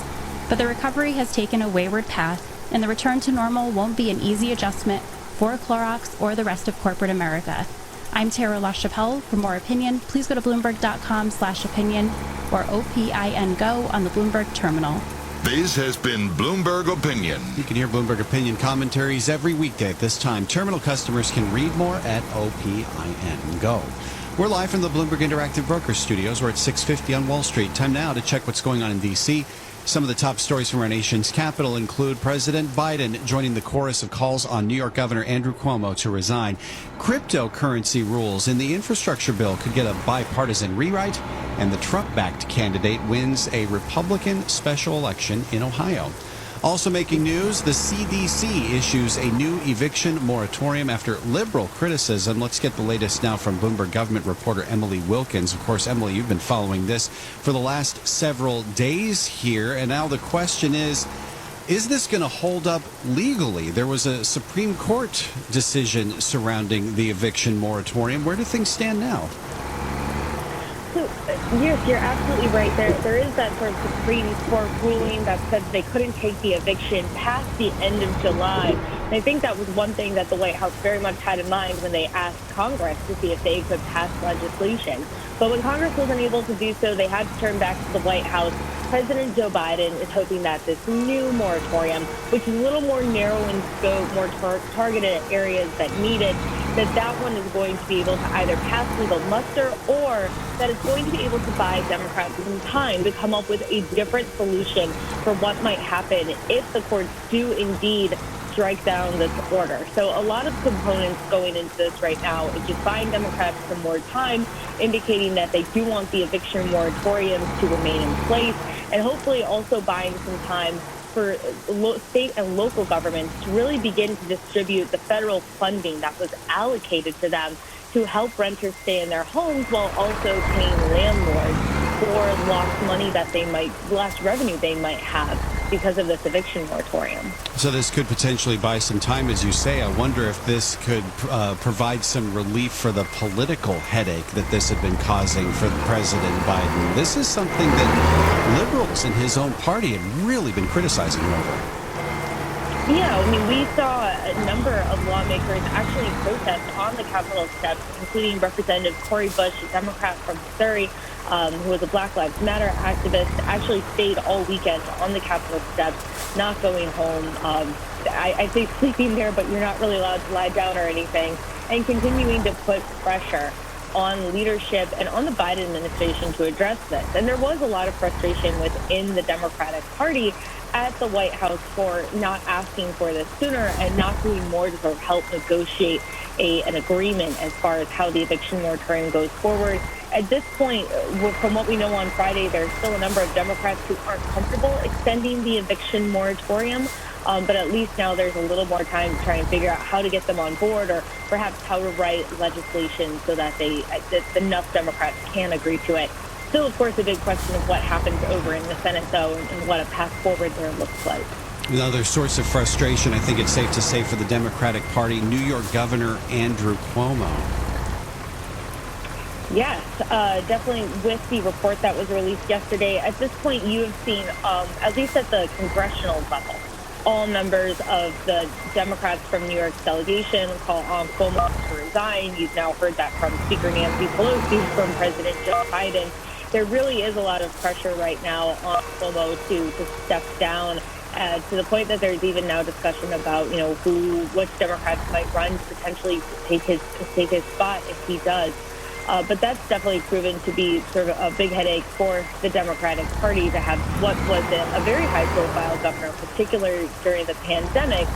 But the recovery has taken a wayward path, and the return to normal won't be an easy adjustment for Clorox or the rest of corporate America. I'm Tara LaChapelle. For more opinion, please go to Bloomberg.com/opinion or OPIN Go on the Bloomberg terminal. This has been Bloomberg Opinion. You can hear Bloomberg Opinion commentaries every weekday at this time. Terminal customers can read more at OPIN Go. We're live from the Bloomberg Interactive Brokers Studios. We're at 650 on Wall Street. Time now to check what's going on in D.C. Some of the top stories from our nation's capital include President Biden joining the chorus of calls on New York Governor Andrew Cuomo to resign. Cryptocurrency rules in the infrastructure bill could get a bipartisan rewrite, and the Trump-backed candidate wins a Republican special election in Ohio. Also making news, the CDC issues a new eviction moratorium after liberal criticism. Let's get the latest now from Bloomberg government reporter Emily Wilkins. Of course, Emily, you've been following this for the last several days here, and now the question is this going to hold up legally? There was a Supreme Court decision surrounding the eviction moratorium. Where do things stand now? So, yes, you're absolutely right. There is that sort of Supreme Court ruling that said they couldn't take the eviction past the end of July. And I think that was one thing that the White House very much had in mind when they asked Congress to see if they could pass legislation. But when Congress wasn't able to do so, they had to turn back to the White House. President Joe Biden is hoping that this new moratorium, which is a little more narrow in scope, more targeted at areas that need it, that one is going to be able to either pass legal muster or that it's going to be able to buy Democrats some time to come up with a different solution for what might happen if the courts do indeed strike down this order. So a lot of components going into this right now is just buying Democrats some more time, indicating that they do want the eviction moratoriums to remain in place, and hopefully also buying some time for state and local governments to really begin to distribute the federal funding that was allocated to them to help renters stay in their homes while also paying landlords for lost revenue they might have because of this eviction moratorium. So this could potentially buy some time, as you say. I wonder if this could provide some relief for the political headache that this had been causing for President Biden. This is something that liberals in his own party have really been criticizing him over. Yeah, I mean, we saw a number of lawmakers actually protest on the Capitol steps, including Representative Cori Bush, a Democrat from Missouri, who was a Black Lives Matter activist, actually stayed all weekend on the Capitol steps, not going home. I say sleeping there, but you're not really allowed to lie down or anything, and continuing to put pressure on leadership and on the Biden administration to address this. And there was a lot of frustration within the Democratic Party at the White House for not asking for this sooner and not doing more to sort of help negotiate an agreement as far as how the eviction moratorium goes forward. At this point, from what we know on Friday, there's still a number of Democrats who aren't comfortable extending the eviction moratorium. But at least now there's a little more time to try and figure out how to get them on board, or perhaps how to write legislation so that enough Democrats can agree to it. Still, of course, a big question of what happens over in the Senate, though, and what a path forward there looks like. Another source of frustration, I think it's safe to say, for the Democratic Party, New York Governor Andrew Cuomo. Yes, definitely with the report that was released yesterday. At this point, you have seen, at least at the congressional level, all members of the Democrats from New York's delegation call on Cuomo to resign. You've now heard that from Speaker Nancy Pelosi, from President Joe Biden. There really is a lot of pressure right now on Cuomo to step down, to the point that there's even now discussion about, which Democrats might run to potentially take his spot if he does. But that's definitely proven to be sort of a big headache for the Democratic Party to have what was a very high-profile governor, particularly during the pandemic,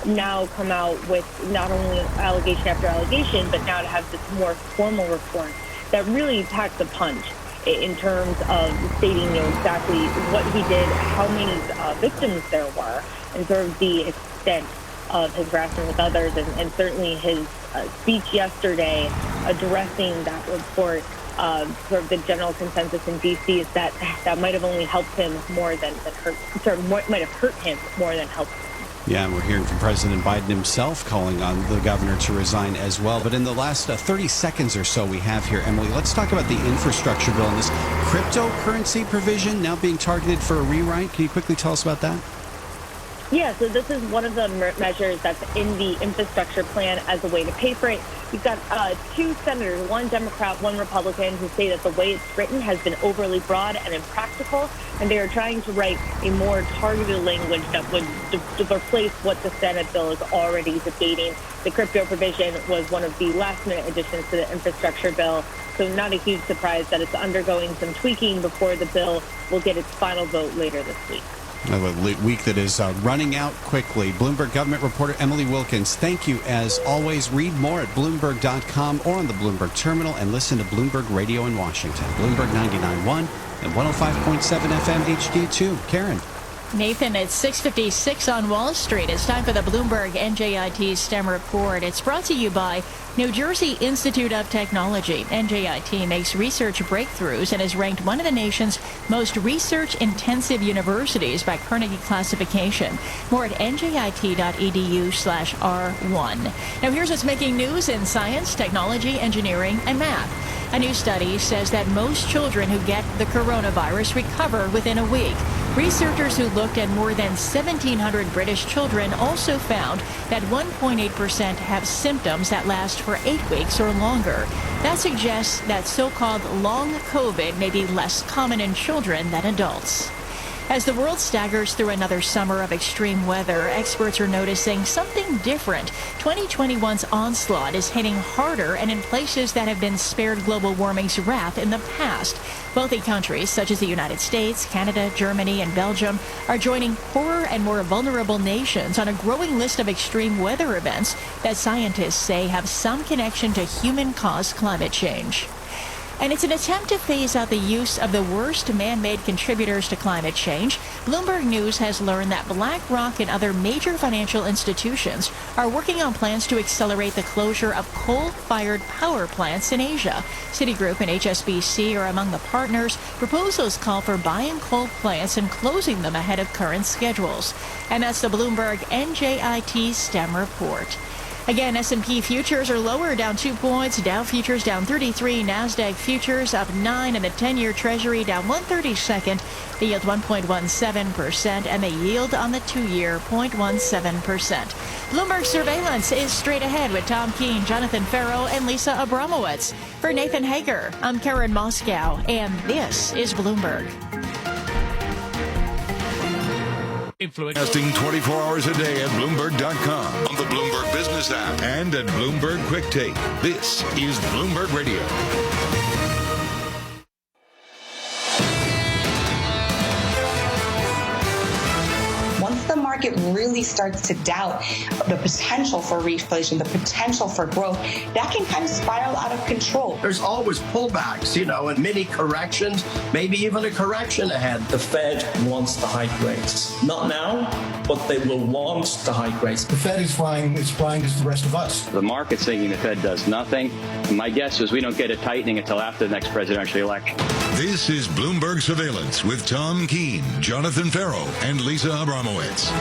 now come out with not only allegation after allegation, but now to have this more formal report that really packs a punch in terms of stating exactly what he did, how many victims there were, and sort of the extent of his harassment with others, and certainly his speech yesterday addressing that report. Sort of the general consensus in D.C. is that might have only helped him more than hurt. Might have hurt him more than helped him. Yeah, and we're hearing from President Biden himself calling on the governor to resign as well. But in the last 30 seconds or so we have here, Emily, let's talk about the infrastructure bill and this cryptocurrency provision now being targeted for a rewrite. Can you quickly tell us about that? Yeah, so this is one of the measures that's in the infrastructure plan as a way to pay for it. You've got two senators, one Democrat, one Republican, who say that the way it's written has been overly broad and impractical, and they are trying to write a more targeted language that would replace what the Senate bill is already debating. The crypto provision was one of the last-minute additions to the infrastructure bill, so not a huge surprise that it's undergoing some tweaking before the bill will get its final vote later this week. A week that is running out quickly. Bloomberg government reporter Emily Wilkins, thank you as always. Read more at Bloomberg.com or on the Bloomberg terminal, and listen to Bloomberg Radio in Washington. Bloomberg 99.1 and 105.7 FM HD2. Karen. Nathan, it's 6:56 on Wall Street. It's time for the Bloomberg NJIT STEM Report. It's brought to you by New Jersey Institute of Technology. NJIT makes research breakthroughs and is ranked one of the nation's most research-intensive universities by Carnegie Classification. More at njit.edu/R1. Now here's what's making news in science, technology, engineering, and math. A new study says that most children who get the coronavirus recover within a week. Researchers who looked at more than 1,700 British children also found that 1.8% have symptoms that last for 8 weeks or longer. That suggests that so-called long COVID may be less common in children than adults. As the world staggers through another summer of extreme weather, experts are noticing something different. 2021's onslaught is hitting harder and in places that have been spared global warming's wrath in the past. Wealthy countries such as the United States, Canada, Germany, and Belgium are joining poorer and more vulnerable nations on a growing list of extreme weather events that scientists say have some connection to human-caused climate change. And it's an attempt to phase out the use of the worst man-made contributors to climate change. Bloomberg News has learned that BlackRock and other major financial institutions are working on plans to accelerate the closure of coal-fired power plants in Asia. Citigroup and HSBC are among the partners. Proposals call for buying coal plants and closing them ahead of current schedules. And that's the Bloomberg NJIT STEM report. Again, S&P futures are lower, down 2 points. Dow futures down 33. NASDAQ futures up 9. And the 10-year Treasury down 1/32. The yield 1.17%. And the yield on the 2-year 0.17%. Bloomberg Surveillance is straight ahead with Tom Keene, Jonathan Farrow, and Lisa Abramowitz. For Nathan Hager, I'm Karen Moscow, and this is Bloomberg. Broadcasting 24 hours a day at Bloomberg.com, on the Bloomberg Business app, and at Bloomberg Quick Take. This is Bloomberg Radio. Once the market really starts to doubt the potential for reflation, the potential for growth, that can kind of spiral out of control. There's always pullbacks, and mini corrections, maybe even a correction ahead. The Fed wants to hike rates. Not now, but they will want to hike rates. The Fed is flying as the rest of us. The market's thinking the Fed does nothing. My guess is we don't get a tightening until after the next presidential election. This is Bloomberg Surveillance with Tom Keene, Jonathan Farrow, and Lisa Abramowitz.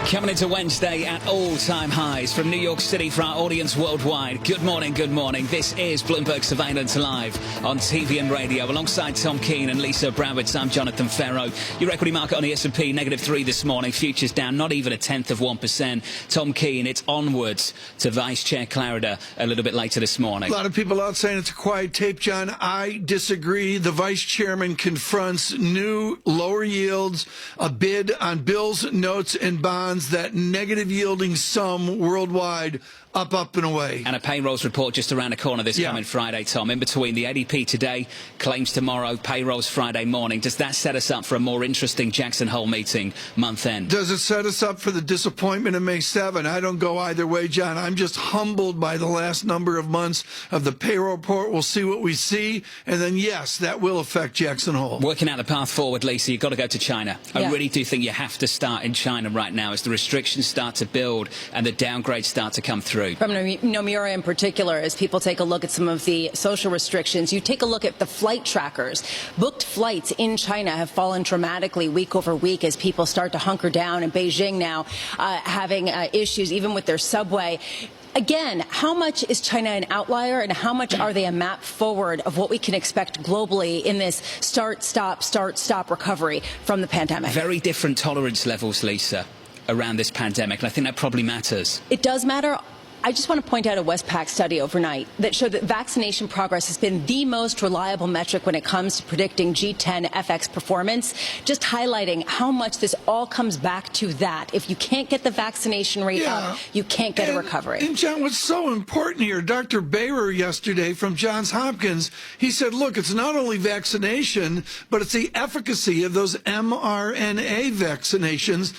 Coming into Wednesday at all-time highs from New York City for our audience worldwide. Good morning, good morning. This is Bloomberg Surveillance Live on TV and radio. Alongside Tom Keene and Lisa Abramowitz, I'm Jonathan Farrow. Your equity market on the S&P, -3 this morning. Futures down not even 0.1%. Tom Keene, it's onwards to Vice Chair Clarida a little bit later this morning. A lot of people out saying it's a quiet tape, John. I disagree. The Vice Chairman confronts new lower yields, a bid on bills, notes, and bonds, that negative yielding sum worldwide up and away. And a payrolls report just around the corner this coming Friday, Tom. In between the ADP today, claims tomorrow, payrolls Friday morning. Does that set us up for a more interesting Jackson Hole meeting month end? Does it set us up for the disappointment of May 7? I don't go either way, John. I'm just humbled by the last number of months of the payroll report. We'll see what we see. And then, yes, that will affect Jackson Hole. Working out the path forward, Lisa, you've got to go to China. I really do think you have to start in China right now as the restrictions start to build and the downgrades start to come through. From Nomura in particular, as people take a look at some of the social restrictions, you take a look at the flight trackers. Booked flights in China have fallen dramatically week over week as people start to hunker down, and Beijing now having issues even with their subway. Again, how much is China an outlier, and how much are they a map forward of what we can expect globally in this start-stop recovery from the pandemic? Very different tolerance levels, Lisa, around this pandemic, and I think that probably matters. It does matter. I just want to point out a Westpac study overnight that showed that vaccination progress has been the most reliable metric when it comes to predicting G10 FX performance, just highlighting how much this all comes back to that. If you can't get the vaccination rate up, you can't get a recovery. And John, what's so important here, Dr. Bayer yesterday from Johns Hopkins, he said, look, it's not only vaccination, but it's the efficacy of those mRNA vaccinations